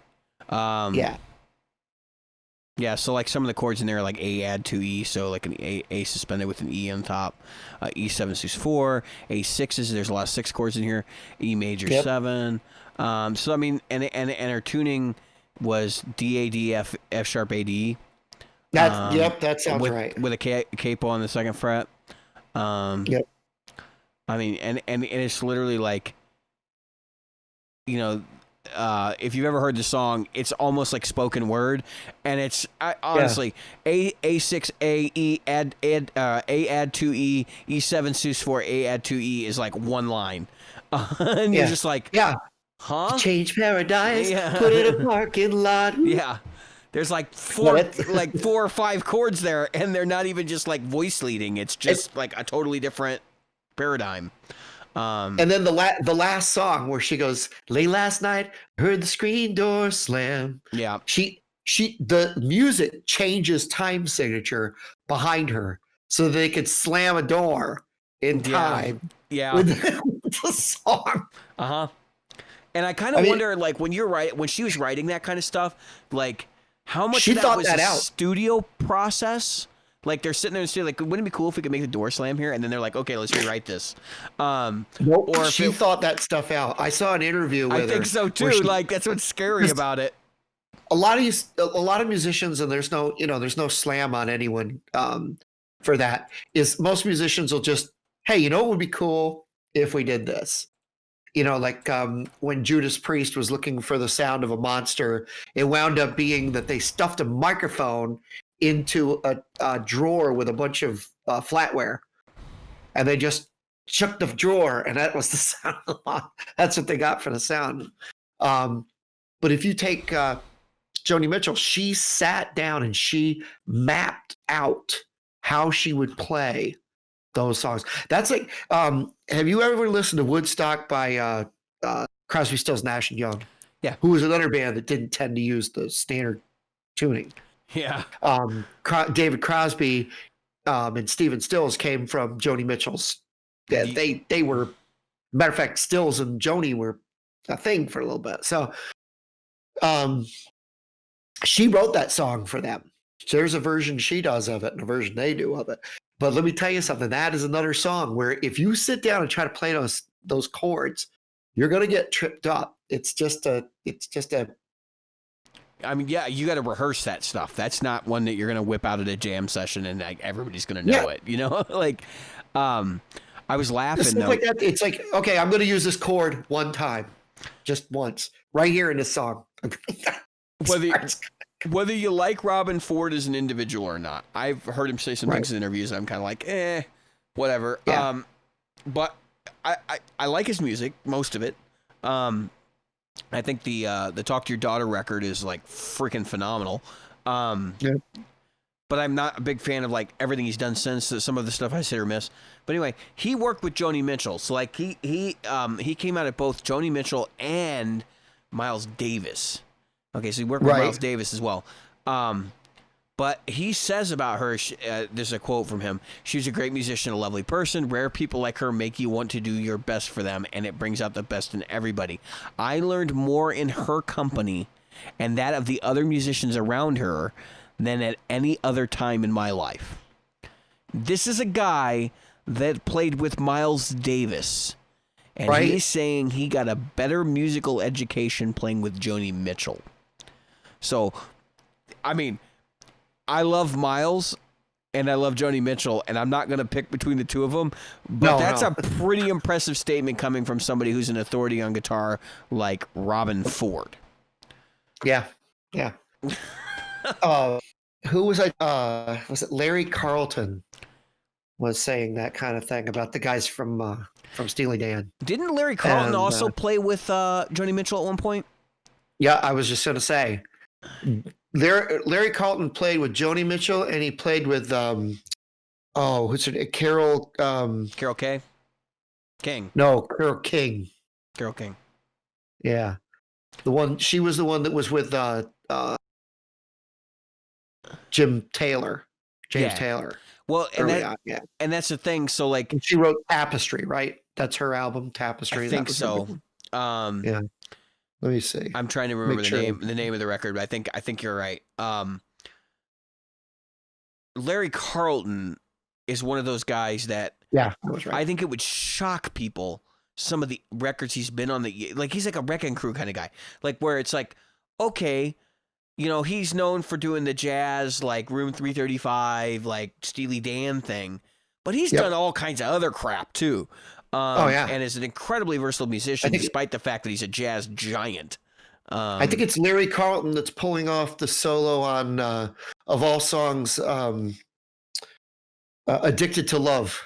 Yeah, so like some of the chords in there are like A add 2E, so like an A suspended with an E on top. E7 sus4, A6s. There's a lot of 6 chords in here. E major 7. So I mean, and her tuning was D A D F sharp A D. That sounds right. With a capo on the 2nd fret. Yep. I mean, and it's literally like, you know. If you've ever heard the song, it's almost like spoken word, and it's honestly A6 A E add A add 2E E7 sus4 A add 2E is like one line, and you're just like, huh? Change paradise, put it in a parking lot. Yeah, there's like 4 or 5 chords there, and they're not even just like voice leading. It's just like a totally different paradigm. And then the last song where she goes, late last night, heard the screen door slam. Yeah. The music changes time signature behind her so they could slam a door in time. Yeah. With the song. Uh-huh. And I kind of wonder, like, when she was writing that kind of stuff, like, how much of that was a studio process Like they're sitting there and saying, like, wouldn't it be cool if we could make the door slam here? And then they're like, okay, let's rewrite this. Nope. Or she thought that stuff out. I saw an interview with her. I think so too. Like that's what's scary about it. A lot of musicians, and there's no slam on anyone for that. Is most musicians will just, hey, you know what would be cool if we did this. Like when Judas Priest was looking for the sound of a monster, it wound up being that they stuffed a microphone into a drawer with a bunch of flatware, and they just shook the drawer, and that was the sound. That's what they got for the sound. But if you take Joni Mitchell, she sat down and she mapped out how she would play those songs. That's like, have you ever listened to Woodstock by Crosby, Stills, Nash and Young? Yeah. Who was another band that didn't tend to use the standard tuning. Yeah. David Crosby and Stephen Stills came from Joni Mitchell's. Yeah, they were, matter of fact, Stills and Joni were a thing for a little bit. So she wrote that song for them. There's a version she does of it and a version they do of it. But let me tell you something. That is another song where if you sit down and try to play those chords, you're going to get tripped up. It's just a. I mean, yeah, you got to rehearse that stuff. That's not one that you're going to whip out at a jam session and like everybody's going to know it. Like, I was laughing though. Like that, it's like, okay, I'm going to use this chord one time, just once, right here in this song. Whether you like Robin Ford as an individual or not, I've heard him say some things in interviews. And I'm kind of like, whatever. Yeah. But I like his music, most of it. I think the Talk to Your Daughter record is like freaking phenomenal. But I'm not a big fan of like everything he's done since. Some of the stuff I say or miss. But anyway, he worked with Joni Mitchell, so like he came out at both Joni Mitchell and Miles Davis. Okay, so he worked with Miles Davis as well. But he says about her, there's a quote from him, she was a great musician, a lovely person. Rare people like her make you want to do your best for them, and it brings out the best in everybody. I learned more in her company and that of the other musicians around her than at any other time in my life. This is a guy that played with Miles Davis. And he's saying he got a better musical education playing with Joni Mitchell. So, I mean, I love Miles and I love Joni Mitchell, and I'm not going to pick between the two of them, but that's a pretty impressive statement coming from somebody who's an authority on guitar like Robin Ford. Yeah. Yeah. Who was it? Was it Larry Carlton was saying that kind of thing about the guys from Steely Dan? Didn't Larry Carlton also play with Joni Mitchell at one point? Yeah, I was just going to say. Larry Carlton played with Joni Mitchell, and he played with who's her name? Carol King. No, Carol King. Carol King. Yeah. She was the one that was with James Taylor. Well, and that's the thing. So like, and she wrote Tapestry, right? That's her album, Tapestry. I think so. Yeah. Let me see. I'm trying to remember the name of the record, but I think you're right. Larry Carlton is one of those guys that that was right. I think it would shock people, some of the records he's been on, like he's like a Wrecking Crew kind of guy, like where it's like, okay, he's known for doing the jazz, like Room 335, like Steely Dan thing, but he's done all kinds of other crap too. And is an incredibly versatile musician, despite the fact that he's a jazz giant. I think it's Larry Carlton that's pulling off the solo on, of all songs, "Addicted to Love"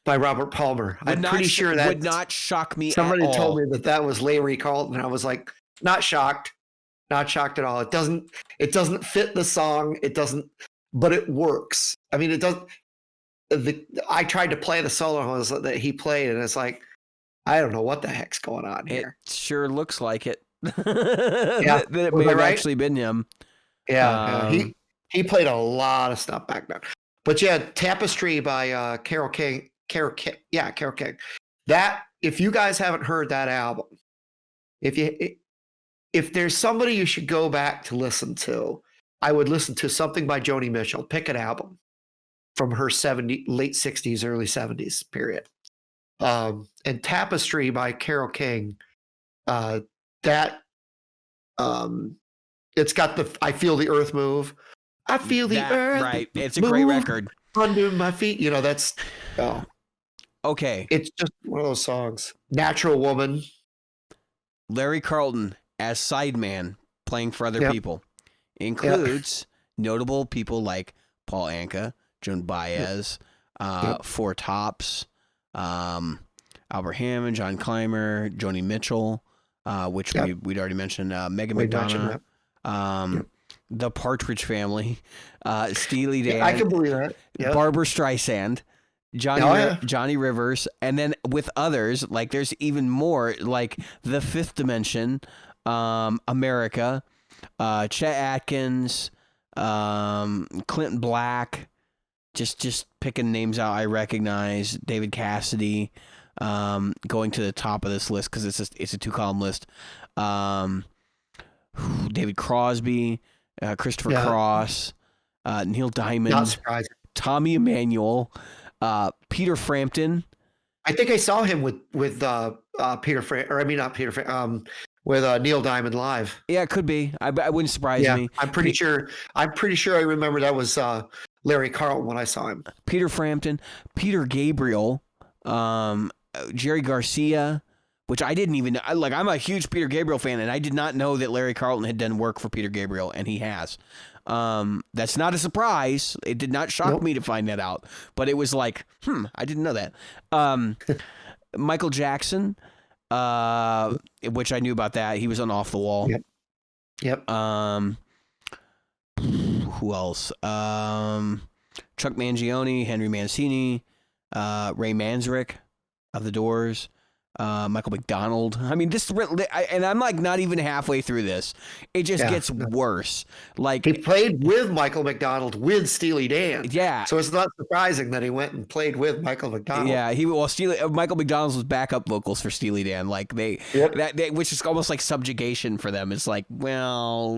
by Robert Palmer. I'm pretty sure that would not shock me. Somebody at all. told me that was Larry Carlton. I was like, not shocked at all. It doesn't fit the song. It doesn't, but it works. I mean, it doesn't. I tried to play the solo that he played, and it's like, I don't know what the heck's going on here. It sure looks like it. that it may have actually been him. Yeah, he played a lot of stuff back then. But yeah, Tapestry by Carol King. Carol King. That, if you guys haven't heard that album, if there's somebody you should go back to listen to, I would listen to something by Joni Mitchell. Pick an album. from her late 60s, early 70s period. And Tapestry by Carole King, that it's got the I Feel the Earth Move. I feel the earth right. It's a move great record. under my feet. That's okay. It's just one of those songs. Natural Woman. Larry Carlton as sideman playing for other people includes notable people like Paul Anka, Joan Baez, Four Tops, Albert Hammond, John Clymer, Joni Mitchell, which we'd already mentioned, Megan McDonough, the Partridge Family, Steely Dan. I can believe that. Yep. Barbra Streisand, Johnny Rivers, and then with others, like there's even more, like The Fifth Dimension, America, Chet Atkins, Clinton Black, just picking names out I recognize, David Cassidy, going to the top of this list because it's a 2-column list. David Crosby, Christopher Cross, Neil Diamond, not surprising. Tommy Emmanuel, Peter Frampton. I think I saw him with Peter Frampton, or I mean not Peter Frampton, with Neil Diamond live. Yeah, it could be. I wouldn't surprise me. I'm pretty sure I remember that was Larry Carlton when I saw him. Peter Frampton, Peter Gabriel, Jerry Garcia, which I didn't even like. I'm a huge Peter Gabriel fan, and I did not know that Larry Carlton had done work for Peter Gabriel, and he has. That's not a surprise. It did not shock me to find that out, but it was like, I didn't know that. Michael Jackson, which I knew about that. He was on Off the Wall. Yep. Who else? Chuck Mangione, Henry Mancini, Ray Manzarek of The Doors, Michael McDonald. I mean, and I'm like not even halfway through this. It just gets worse. Like he played with Michael McDonald with Steely Dan. Yeah. So it's not surprising that he went and played with Michael McDonald. Yeah, Michael McDonald's was backup vocals for Steely Dan. Like which is almost like subjugation for them. It's like, well,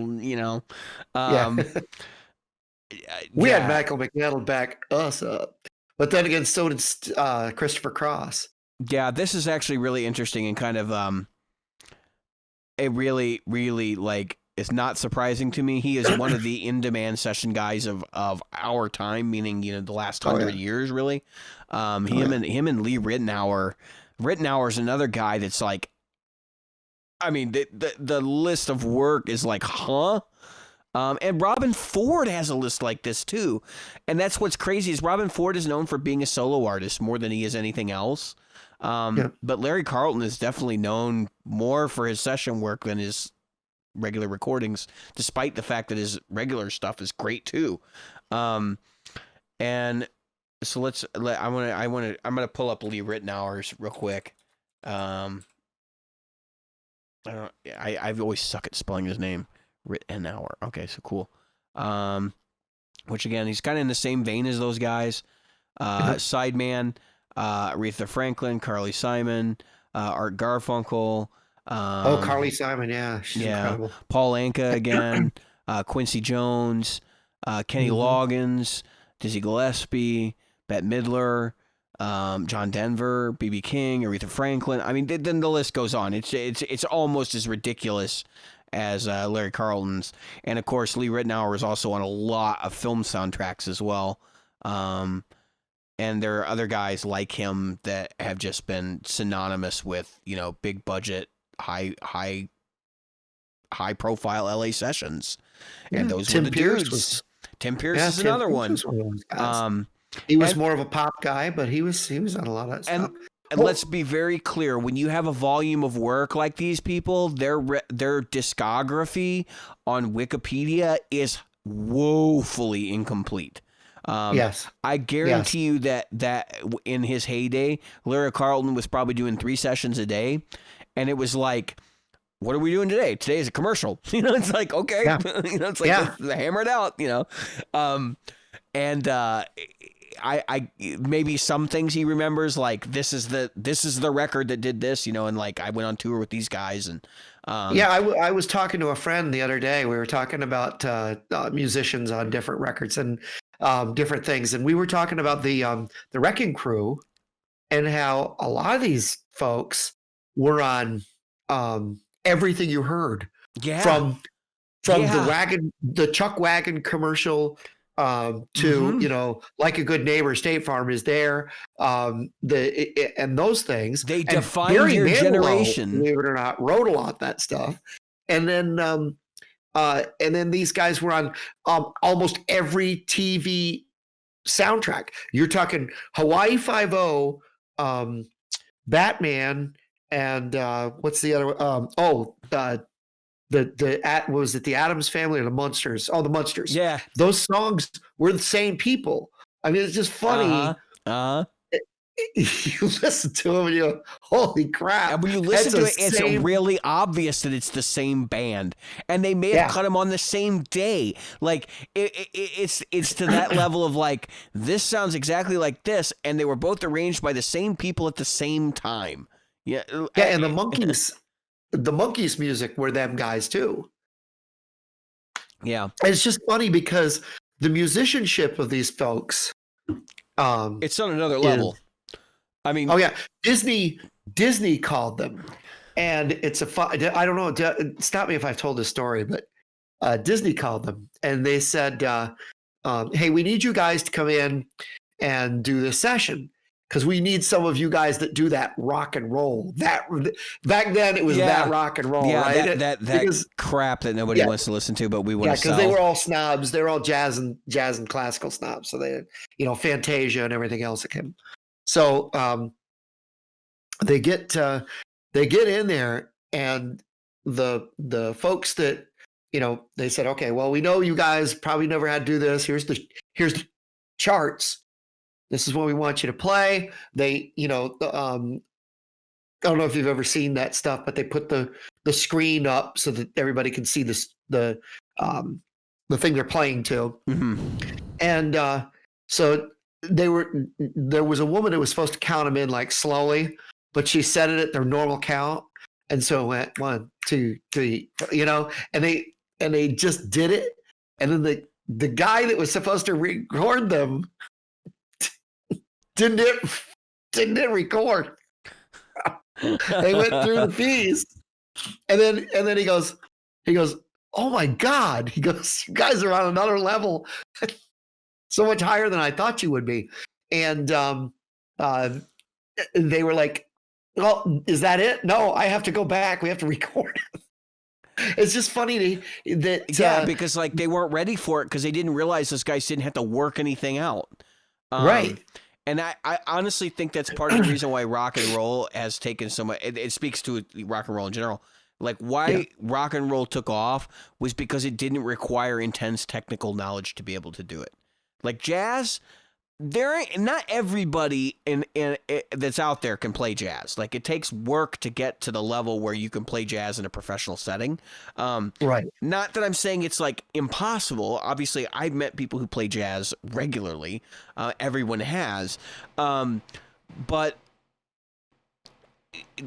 we had Michael McDonald back us up, but then again, so did Christopher Cross. Yeah, this is actually really interesting and kind of it really, really like is not surprising to me. He is one of the in-demand session guys of our time, meaning the last 100 years, really. Him and Lee Ritenour. Ritenour's another guy that's like, I mean, the list of work is like, huh? And Robin Ford has a list like this too, and that's what's crazy is Robin Ford is known for being a solo artist more than he is anything else. But Larry Carlton is definitely known more for his session work than his regular recordings, despite the fact that his regular stuff is great too. And so I'm gonna pull up Lee Ritenour's real quick. I've always suck at spelling his name. Ritenour. Okay, so cool. Which again, he's kind of in the same vein as those guys. Sideman. Aretha Franklin, Carly Simon, Art Garfunkel. Carly Simon, she's incredible. Paul Anka again, Quincy Jones, Kenny Loggins, Dizzy Gillespie, Bette Midler, John Denver, B.B. King, Aretha Franklin. I mean, then the list goes on. It's almost as ridiculous as Larry Carlton's, and of course Lee Ritenour was also on a lot of film soundtracks as well. And there are other guys like him that have just been synonymous with, big budget, high profile LA sessions. And those Tim were the Pierce dudes. Tim Pierce is another one. He was more of a pop guy, but he was on a lot of that stuff. And let's be very clear, when you have a volume of work like these people, their discography on Wikipedia is woefully incomplete. Yes. I guarantee you that in his heyday, Larry Carlton was probably doing 3 sessions a day, and it was like, what are we doing today? Today is a commercial. It's like, okay, it's like let's hammer it out. And I maybe some things he remembers, like this is the record that did this, and like I went on tour with these guys and. I was talking to a friend the other day. We were talking about musicians on different records, and different things. And we were talking about the Wrecking Crew and how a lot of these folks were on Everything You Heard Yeah. from Yeah. the Chuck Wagon commercial to Like a Good Neighbor, State Farm is there, and those things. They And defined Barry your Manilow, generation. believe it or not, wrote a lot of that stuff. And then these guys were on almost every TV soundtrack. You're talking Hawaii Five-O, Batman, and what's the other? Was it the Addams Family or the Munsters? Oh, the Munsters. Yeah. Those songs were the same people. I mean, it's just funny. You listen to them and you go, holy crap. And when you listen to it, it's really obvious that it's the same band. And they may have cut them on the same day. Like, it's to that level of like, this sounds exactly like this, and they were both arranged by the same people at the same time. Yeah. Yeah, and the Monkees music were them guys too. Yeah. And it's just funny because the musicianship of these folks it's on another level. I mean, oh yeah, Disney called them, and it's I don't know. Stop me if I've told this story, but Disney called them, and they said, "Hey, we need you guys to come in and do this session because we need some of you guys that do that rock and roll. That back then it was that rock and roll, right? That crap that nobody wants to listen to, but we want to sell. Because they were all snobs. They were all jazz and classical snobs. So they, Fantasia and everything else that came. So they get in there, and the folks that they said, okay, well, we know you guys probably never had to do this. Here's the charts. This is what we want you to play. They I don't know if you've ever seen that stuff, but they put the screen up so that everybody can see the thing they're playing to. Mm-hmm. And so there was a woman that was supposed to count them in like slowly, but she said it at their normal count, and so it went 1, 2, 3, and they just did it, and then the guy that was supposed to record them didn't record. They went through the fees, and then he goes, oh my God, he goes, you guys are on another level. So much higher than I thought you would be. And they were like, well, is that it? No, I have to go back. We have to record. It's just funny that because like they weren't ready for it because they didn't realize those guys didn't have to work anything out. Right. And I honestly think that's part of the reason why rock and roll has taken so much. It speaks to rock and roll in general. Like why rock and roll took off was because it didn't require intense technical knowledge to be able to do it. Like jazz, not everybody in that's out there can play jazz. Like it takes work to get to the level where you can play jazz in a professional setting. Right. Not that I'm saying it's like impossible. Obviously, I've met people who play jazz regularly. Everyone has. But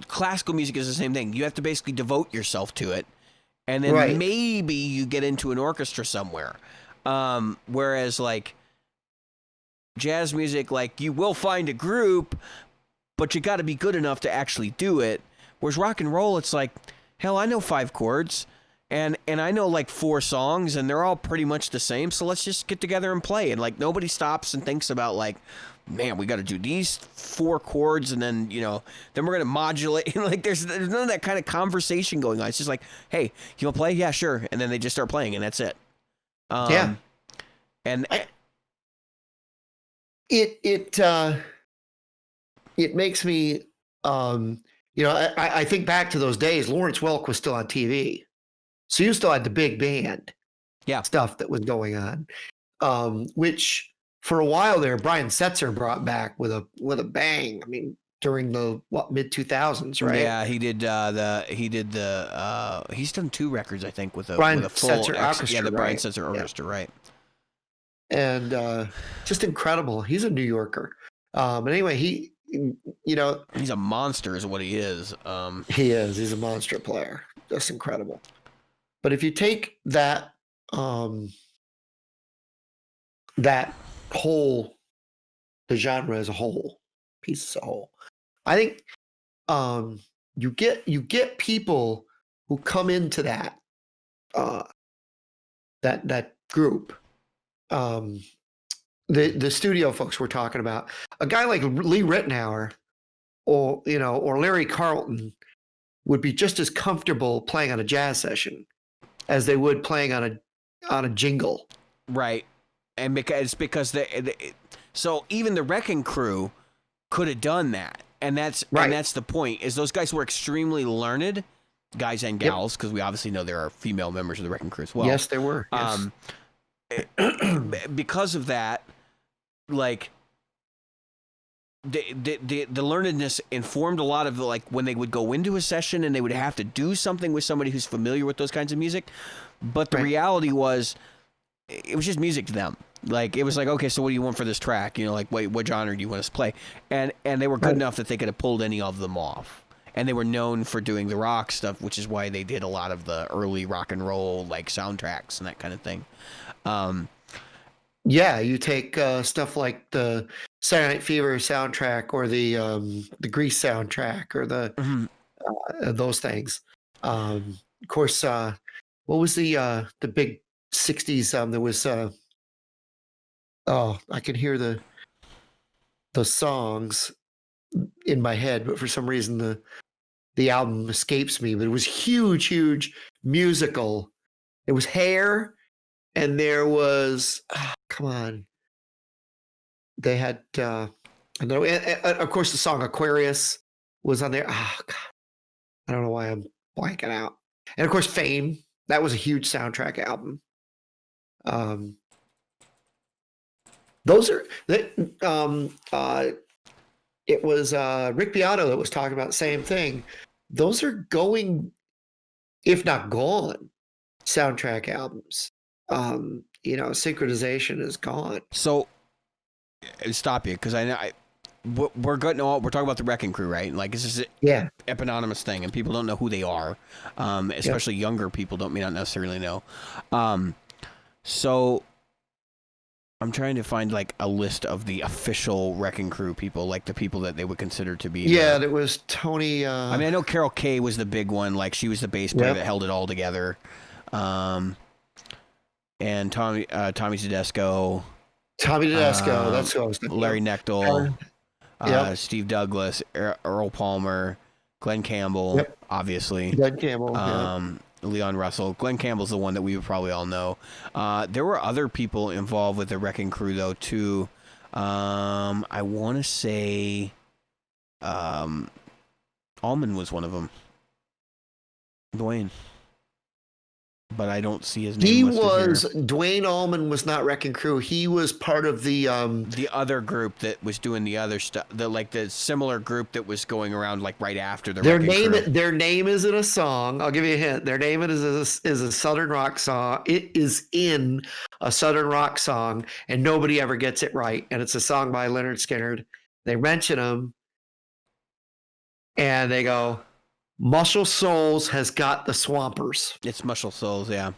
classical music is the same thing. You have to basically devote yourself to it. And then maybe you get into an orchestra somewhere. Whereas like jazz music, like you will find a group, but you got to be good enough to actually do it. Whereas rock and roll, it's like, hell, I know 5 chords and I know like 4 songs and they're all pretty much the same. So let's just get together and play. And like nobody stops and thinks about like, man, we got to do these 4 chords and then, then we're going to modulate. Like there's none of that kind of conversation going on. It's just like, hey, you want to play? Yeah, sure. And then they just start playing and that's it. And it makes me I think back to those days. Lawrence Welk was still on TV, so you still had the big band stuff that was going on, which for a while there Brian Setzer brought back with a bang. I mean, during the mid 2000s, right? Yeah, he did he's done 2 records I think with a full Setzer orchestra. Yeah, the Brian Setzer orchestra, right? And just incredible. He's a New Yorker. But anyway, he's a monster is what he is. He is. He's a monster player. Just incredible. But if you take that that whole the genre as a whole, piece as a whole. I think you get people who come into that uh, that group. The studio folks we're talking about, a guy like Lee Ritenour or or Larry Carlton would be just as comfortable playing on a jazz session as they would playing on a jingle. Right. And because so even the Wrecking Crew could have done that. And that's the point, is those guys were extremely learned, guys and gals, because we obviously know there are female members of the Wrecking Crew as well. Yes, there were. Yes. Because of that, like the learnedness informed a lot of like when they would go into a session and they would have to do something with somebody who's familiar with those kinds of music. But the reality was, it was just music to them. Like, it was like, okay, so what do you want for this track? Like, wait, what genre do you want us to play? And they were good enough that they could have pulled any of them off. And they were known for doing the rock stuff, which is why they did a lot of the early rock and roll, like, soundtracks and that kind of thing. Yeah, you take stuff like the Saturday Night Fever soundtrack or the Grease soundtrack or the those things. Of course, what was the big 60s? There was I can hear the songs in my head, but for some reason the album escapes me. But it was huge musical. It was Hair, and there was come on. They had and of course the song Aquarius was on there. Oh God, I don't know why I'm blanking out. And of course Fame. That was a huge soundtrack album. Those are that. It was Rick Beato that was talking about the same thing. Those are going, if not gone, soundtrack albums. Synchronization is gone. So, stop you, because we're talking about the Wrecking Crew, right? Like, this is an eponymous thing, and people don't know who they are. Especially younger people may not necessarily know. So I'm trying to find like a list of the official Wrecking Crew people, like the people that they would consider to be. Yeah, there was Tony. I mean, I know Carol Kay was the big one. Like, she was the bass player that held it all together. And Tommy Tedesco. Tommy Tedesco, that's who I was thinking. Larry Knechtel, Steve Douglas, Earl Palmer, Glenn Campbell, obviously. Glenn Campbell. Leon Russell. Glenn Campbell's the one that we would probably all know. There were other people involved with the Wrecking Crew, though, too. I want to say Allman was one of them. Dwayne. But I don't see his name listed here. Dwayne Allman was not Wrecking Crew. He was part of the other group that was doing the other stuff. The similar group that was going around like right after the Wrecking Crew. Their name isn't a song. I'll give you a hint. Their name is a Southern rock song. It is in a Southern rock song, and nobody ever gets it right. And it's a song by Leonard Skinner. They mention him, and they go, Muscle Souls has got the Swampers. It's Muscle Souls, yeah.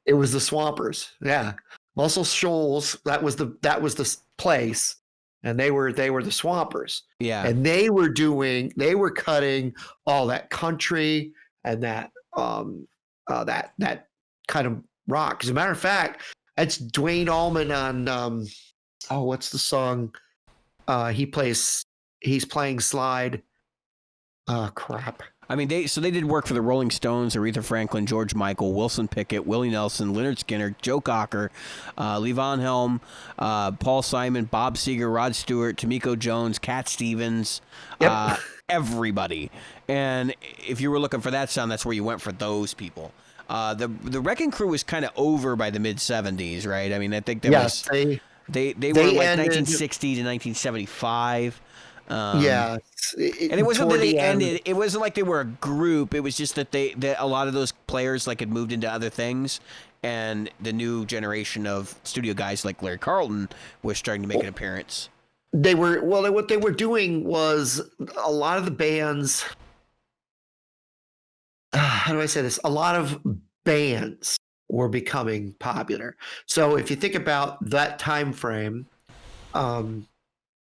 It was the Swampers, yeah. Muscle Shoals, that was the place, and they were the Swampers, yeah. And they were cutting all that country and that that kind of rock. As a matter of fact, that's Dwayne Allman on what's the song? He's playing slide. Oh crap. I mean, they did work for the Rolling Stones, Aretha Franklin, George Michael, Wilson Pickett, Willie Nelson, Leonard Skinner, Joe Cocker, Lee Von Helm, Paul Simon, Bob Seger, Rod Stewart, Tomiko Jones, Cat Stevens, everybody. And if you were looking for that sound, that's where you went for those people. The Wrecking Crew was kind of over by the mid '70s, right? I mean, I think they were like 1960 to 1975. And it wasn't that they ended. It wasn't like they were a group. It was just that a lot of those players like had moved into other things, and the new generation of studio guys like Larry Carlton was starting to make an appearance. What they were doing was a lot of the bands. How do I say this? A lot of bands were becoming popular. So if you think about that time frame, um,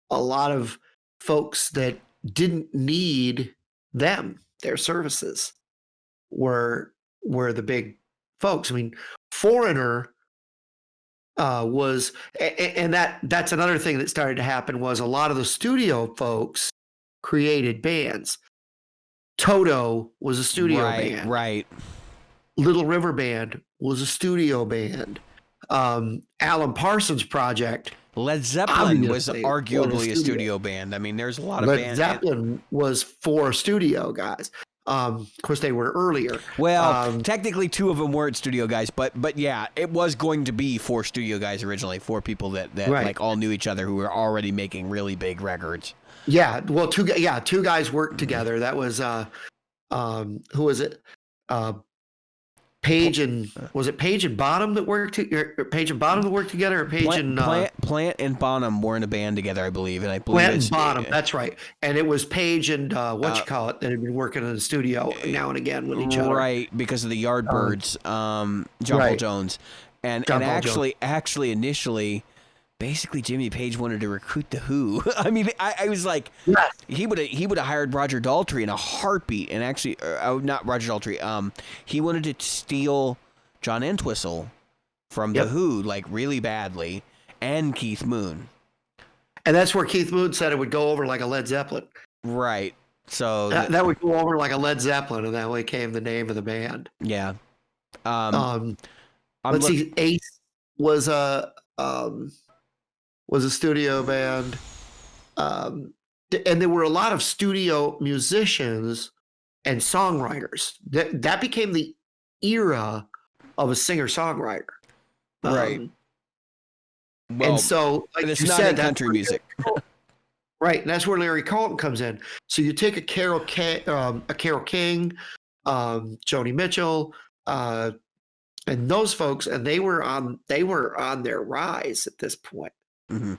a lot of folks that didn't need their services, were the big folks. I mean, Foreigner was, and that's another thing that started to happen was a lot of the studio folks created bands. Toto was a studio band. Right. Little River Band was a studio band. Alan Parsons Project. Led Zeppelin was obviously arguably a studio band. I mean, there's a lot of Led Zeppelin was 4 studio guys. Of course, they were earlier. Well, technically 2 of them weren't studio guys, but yeah, it was going to be 4 studio guys originally, 4 people that Right. like all knew each other who were already making really big records. Yeah, well, 2 guys worked together. That was who was it? Page and was it Page and Bonham that worked? Page and Bonham that worked together, or Page and Plant and Bonham were in a band together, I believe, and I believe Plant and Bonham. That's right. And it was Page and that had been working in the studio now and again with each other, right? Because of the Yardbirds, John Paul Jones, and actually initially, basically Jimmy Page wanted to recruit the Who. I mean, I was like, yes. he would have hired Roger Daltrey in a heartbeat, and actually, not Roger Daltrey. He wanted to steal John Entwistle from the Who, like really badly, and Keith Moon. And that's where Keith Moon said it would go over like a Led Zeppelin. Right. So that would go over like a Led Zeppelin, and that way came the name of the band. Yeah. Let's see. Ace was a studio band, and there were a lot of studio musicians and songwriters. That became the era of a singer-songwriter, right? Well, and so, like it's you not said, in country music, right? And that's where Larry Carlton comes in. So you take a Carole King, Joni Mitchell, and those folks, and they were on their rise at this point. Mm-hmm.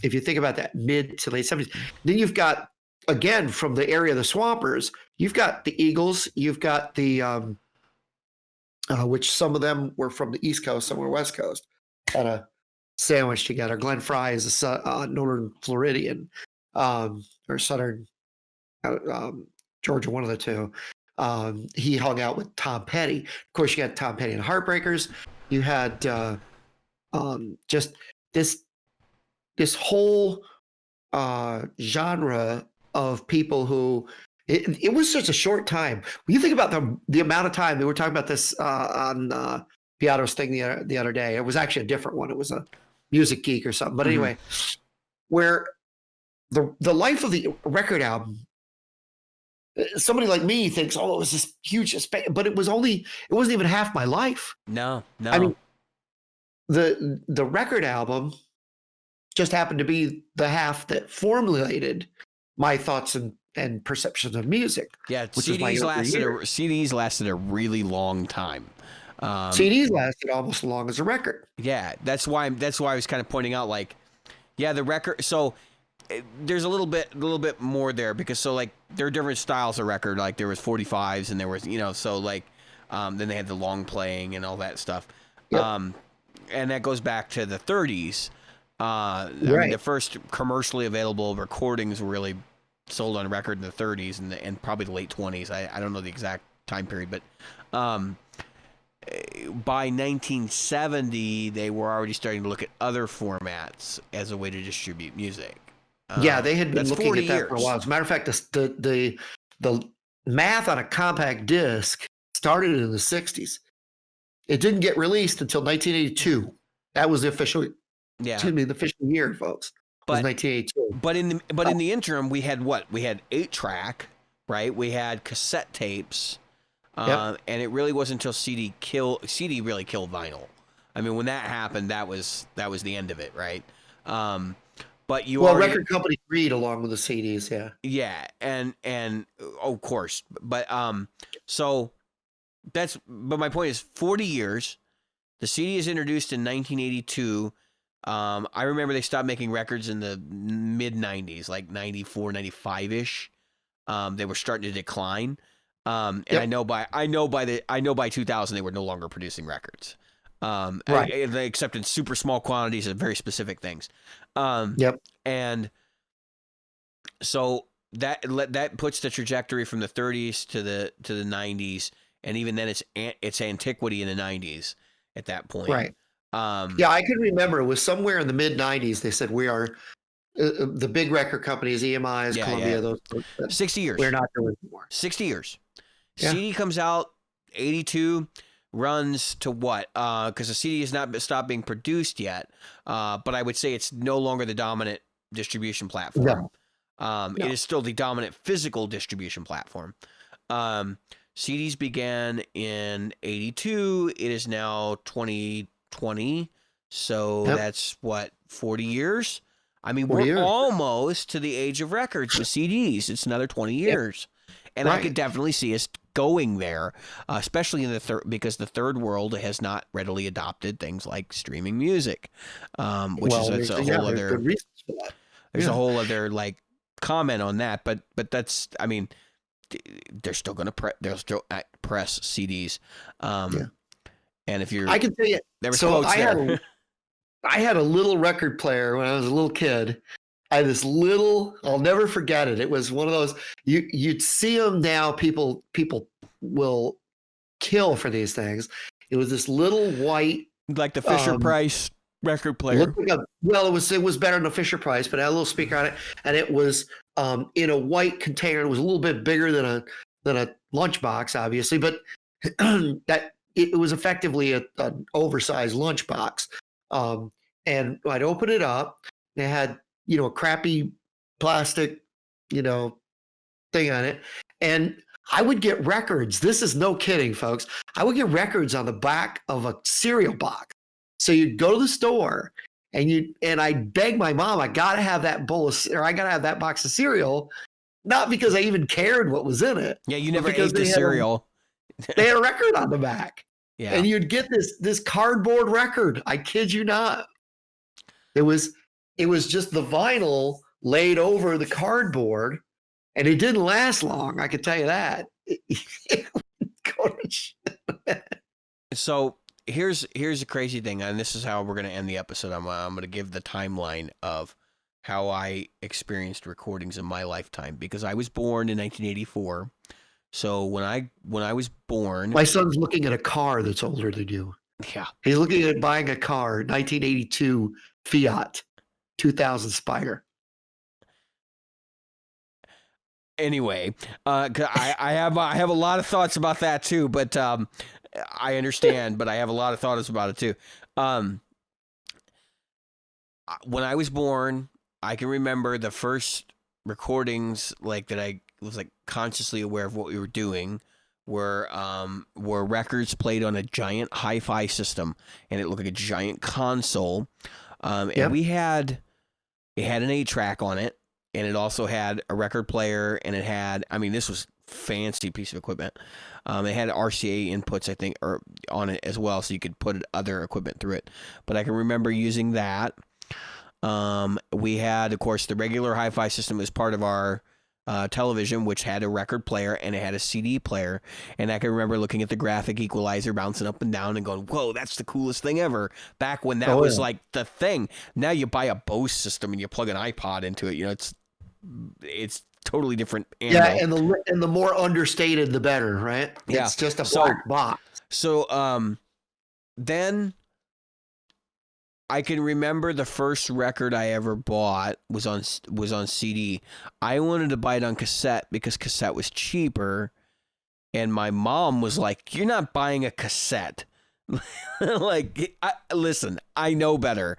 If you think about that mid to late 70s, then you've got, again, from the area of the Swampers, you've got the Eagles, you've got the which some of them were from the East Coast, some were West Coast, kind of sandwiched together. Glenn Frey is a Northern Floridian, or Southern Georgia, one of the two. He hung out with Tom Petty. Of course, you had Tom Petty and Heartbreakers. You had just this whole genre of people who it was such a short time. When you think about the amount of time, they were talking about this on Beato's thing the other day. It was actually a different one. It was a Music Geek or something. But anyway, where the life of the record album, somebody like me thinks, oh, it was this huge, but it wasn't even half my life. No. I mean, the record album just happened to be the half that formulated my thoughts and perceptions of music. Yeah, CDs lasted a really long time. CDs lasted almost as long as a record. Yeah, that's why I was kind of pointing out, like, yeah, the record. So there's a little bit more there, because so like there are different styles of record. Like there was 45s and there was so like then they had the long playing and all that stuff. Yep. And that goes back to the 30s. I mean, the first commercially available recordings were really sold on record in the 30s and probably the late 20s. I don't know the exact time period, but by 1970, they were already starting to look at other formats as a way to distribute music. Yeah, they had been looking at that years. for a while. As a matter of fact, the math on a compact disc started in the 60s. It didn't get released until 1982. That was the official. Yeah. Excuse me, the official year, folks. Was 1982. But in the interim, we had what? We had 8-track, right? We had cassette tapes, and it really wasn't until CD really killed vinyl. I mean, when that happened, that was the end of it, right? But record companies read along with the CDs, yeah. Yeah, and of course, but so but my point is 40 years. The CD is introduced in 1982. I remember they stopped making records in the mid 90s, like 94, 95 ish. They were starting to decline. And Yep. I know by 2000 they were no longer producing records. Right. They accepted super small quantities of very specific things. Yep. And so that puts the trajectory from the 30s to the 90s, and even then it's antiquity in the 90s at that point. Right. Yeah, I can remember it was somewhere in the mid '90s. They said we are the big record companies, EMIs, Columbia. Those 60 years. we're not doing anymore. 60 years. Yeah. CD comes out 82, runs to what? Because the CD has not stopped being produced yet. But I would say it's no longer the dominant distribution platform. No. It is still the dominant physical distribution platform. CDs began in 82. It is now 2020. So that's what, 40 years? I mean, we're almost to the age of records with CDs. It's another 20 years. And I could definitely see us going there, especially in because the third world has not readily adopted things like streaming music, which is a whole other. Good reasons for that. There's a whole other comment on that, but that's, I mean, they're still going to press CDs. And if you're, I can tell you, so I had a little record player when I was a little kid. I had this little, I'll never forget it. It was one of those, you'd see them now, people will kill for these things. It was this little white. Like the Fisher Price record player. Well, it was better than a Fisher Price, but it had a little speaker on it. And it was in a white container. It was a little bit bigger than a lunchbox, obviously, but that it was effectively an oversized lunchbox. And I'd open it up. It had, a crappy plastic, thing on it. And I would get records. This is no kidding, folks. I would get records on the back of a cereal box. So you'd go to the store and I'd beg my mom, I got to have that I got to have that box of cereal. Not because I even cared what was in it. Yeah, you never ate the cereal. They had a record on the back. Yeah. And you'd get this cardboard record. I kid you not. It was just the vinyl laid over the cardboard, and it didn't last long. I can tell you that. So here's the crazy thing, and this is how we're going to end the episode. I'm going to give the timeline of how I experienced recordings in my lifetime, because I was born in 1984. So when I was born, my son's looking at a car that's older than you. Yeah, he's looking at buying a car, 1982 Fiat 2000 Spider. Anyway, I have a lot of thoughts about that too, but I understand, but I have a lot of thoughts about it too. When I was born, I can remember the first recordings that I was consciously aware of what we were doing were records played on a giant hi-fi system, and it looked like a giant console. And it had an 8-track on it, and it also had a record player, and it had, this was fancy piece of equipment. It had RCA inputs, I think, or on it as well, so you could put other equipment through it. But I can remember using that. We had, of course, the regular hi-fi system as part of our television, which had a record player and it had a CD player. And I can remember looking at the graphic equalizer bouncing up and down and going, whoa, that's the coolest thing ever. Back when that was the thing. Now you buy a Bose system and you plug an iPod into it. It's totally different animal. Yeah, and the more understated, the better, right? Yeah. It's just a black box. So then I can remember the first record I ever bought was on CD. I wanted to buy it on cassette because cassette was cheaper, and my mom was like, "You're not buying a cassette." Listen, I know better.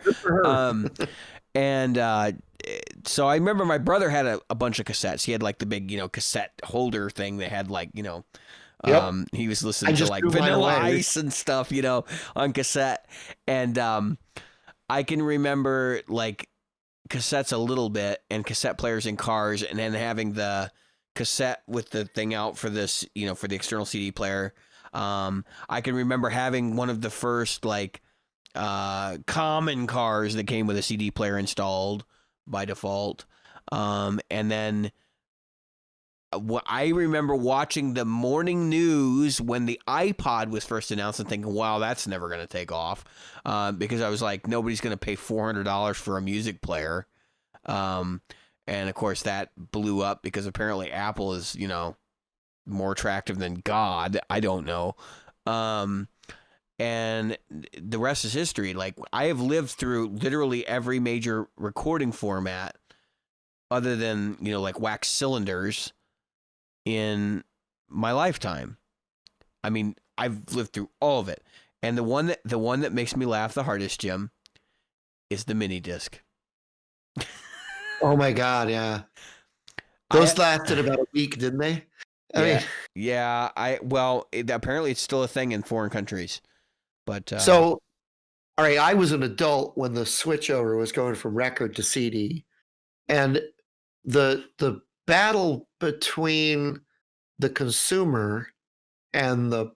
So I remember my brother had a bunch of cassettes. He had the big, cassette holder thing that had he was listening to Vanilla Ice and stuff, on cassette. And I can remember cassettes a little bit and cassette players in cars, and then having the cassette with the thing out for this, for the external CD player. I can remember having one of the first common cars that came with a CD player installed by default. And then I remember watching the morning news when the iPod was first announced and thinking, wow, that's never going to take off. Because I was like, nobody's going to pay $400 for a music player. And of course that blew up because apparently Apple is, more attractive than God. I don't know. And the rest is history. Like, I have lived through literally every major recording format other than, like wax cylinders in my lifetime. I mean, I've lived through all of it. And the one that makes me laugh the hardest, Jim, is the mini disc. Oh my God, yeah. Those lasted about a week, didn't they? I mean, yeah. Apparently it's still a thing in foreign countries. But so, all right, I was an adult when the switchover was going from record to CD, and the battle between the consumer and the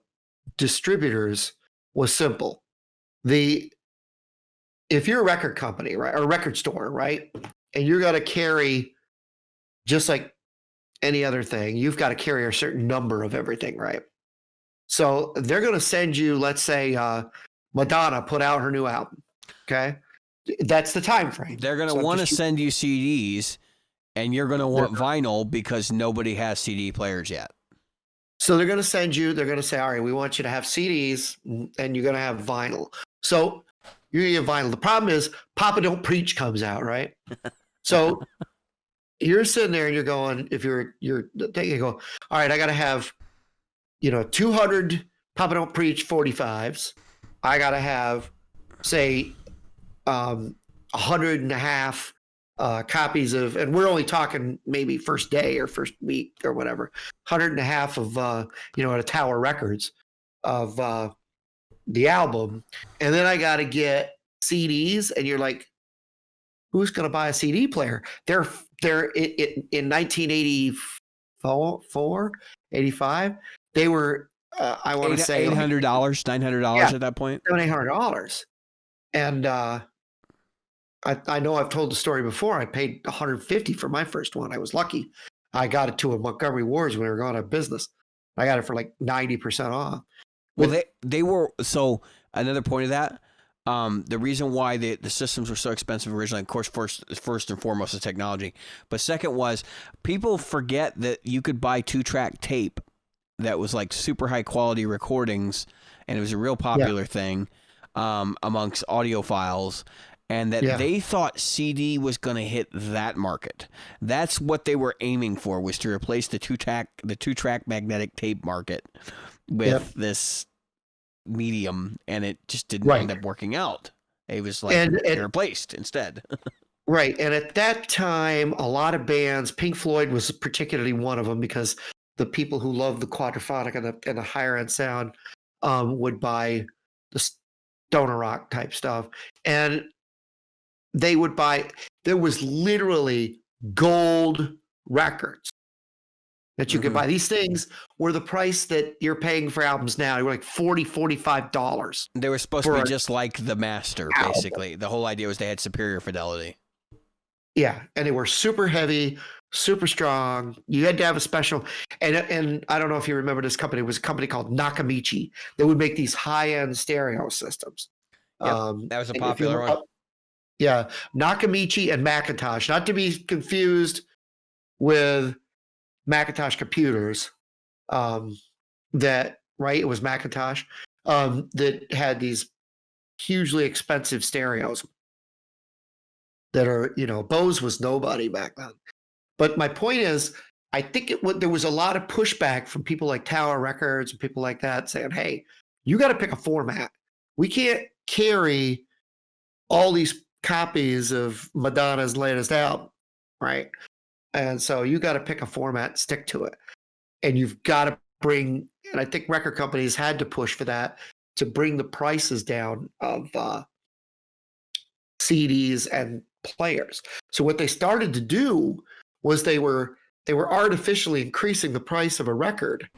distributors was simple. If you're a record company, right, or a record store, right, and you're going to carry, just like any other thing, you've got to carry a certain number of everything, right? So they're going to send you, let's say, Madonna put out her new album. Okay, that's the time frame. They're going to want to send you CDs, and you're going to want vinyl because nobody has CD players yet. So they're going to send you. They're going to say, all right, we want you to have CDs, and you're going to have vinyl. So you're going to get vinyl. The problem is, Papa Don't Preach comes out, right? So you're sitting there and you're going, if you're thinking, you go, all right, I got to have, 200 Papa Don't Preach 45s. I got to have, say, 100 and a half copies of, and we're only talking maybe first day or first week or whatever, 100 and a half of, at a Tower Records of the album. And then I got to get CDs, and you're like, who's going to buy a CD player? They're in 1984, 85, they were, I want to say $800, $900 at that point. $800. And I know I've told the story before. I paid $150 for my first one. I was lucky. I got it to a Montgomery Ward's when we were going out of business. I got it for like 90% off. Well, they were, so another point of that, the reason why the systems were so expensive originally, of course, first and foremost, the technology. But second was, people forget that you could buy 2-track tape that was like super high quality recordings, and it was a real popular thing amongst audiophiles, and that they thought CD was going to hit that market. That's what they were aiming for, was to replace the 2-track magnetic tape market with this medium, and it just didn't end up working out. It was like replaced instead. Right. And at that time, a lot of bands, Pink Floyd was particularly one of them, because the people who loved the quadraphonic and the higher end sound would buy the stoner rock type stuff. And they would buy, there was literally gold records that you could buy. These things were the price that you're paying for albums now. They were like $40, $45. They were supposed to be just like the master, basically. The whole idea was they had superior fidelity. Yeah, and they were super heavy, super strong. You had to have a special, and I don't know if you remember this company. It was a company called Nakamichi. They would make these high-end stereo systems. Yep, that was a popular one. Yeah, Nakamichi and Macintosh, not to be confused with Macintosh computers. It was Macintosh that had these hugely expensive stereos that are, Bose was nobody back then. But my point is, I think there was a lot of pushback from people like Tower Records and people like that saying, hey, you got to pick a format. We can't carry all these copies of Madonna's latest album, right? And so you got to pick a format, stick to it. And you've got to bring, and I think record companies had to push for that, to bring the prices down of CDs and players. So what they started to do was they were artificially increasing the price of a record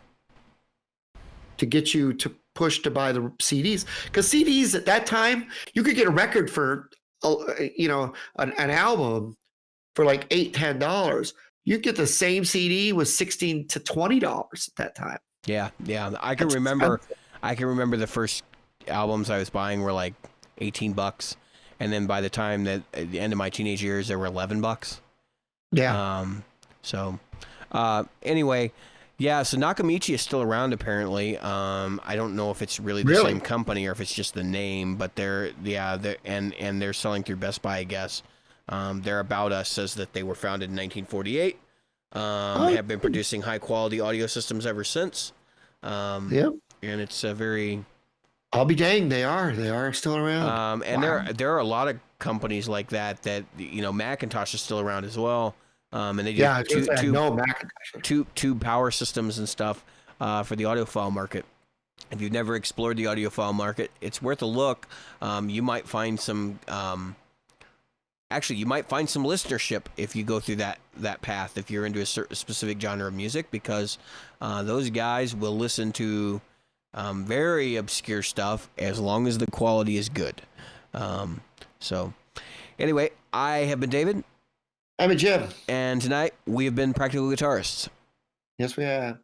to get you to push to buy the CDs. Because CDs at that time, you could get a record for, an album for like $8, $10. you get the same CD with $16 to $20 at that time. Yeah. I can That's remember. expensive. I can remember the first albums I was buying were like $18, and then by the time that at the end of my teenage years, they were $11. Yeah. Anyway, yeah. So Nakamichi is still around apparently. I don't know if it's really the same company or if it's just the name, but they're selling through Best Buy, I guess. Their About Us says that they were founded in 1948. Have been producing high quality audio systems ever since. Yep. And it's a very. I'll be danged. They are still around. And there are a lot of companies like that Macintosh is still around as well. And they do two power systems and stuff for the audiophile market. If you've never explored the audiophile market, it's worth a look. You might find some. Actually, you might find some listenership if you go through that path. If you're into a specific genre of music, because those guys will listen to very obscure stuff as long as the quality is good. So, anyway, I have been David. I'm a Jim. And tonight we have been Practical Guitarists. Yes, we have.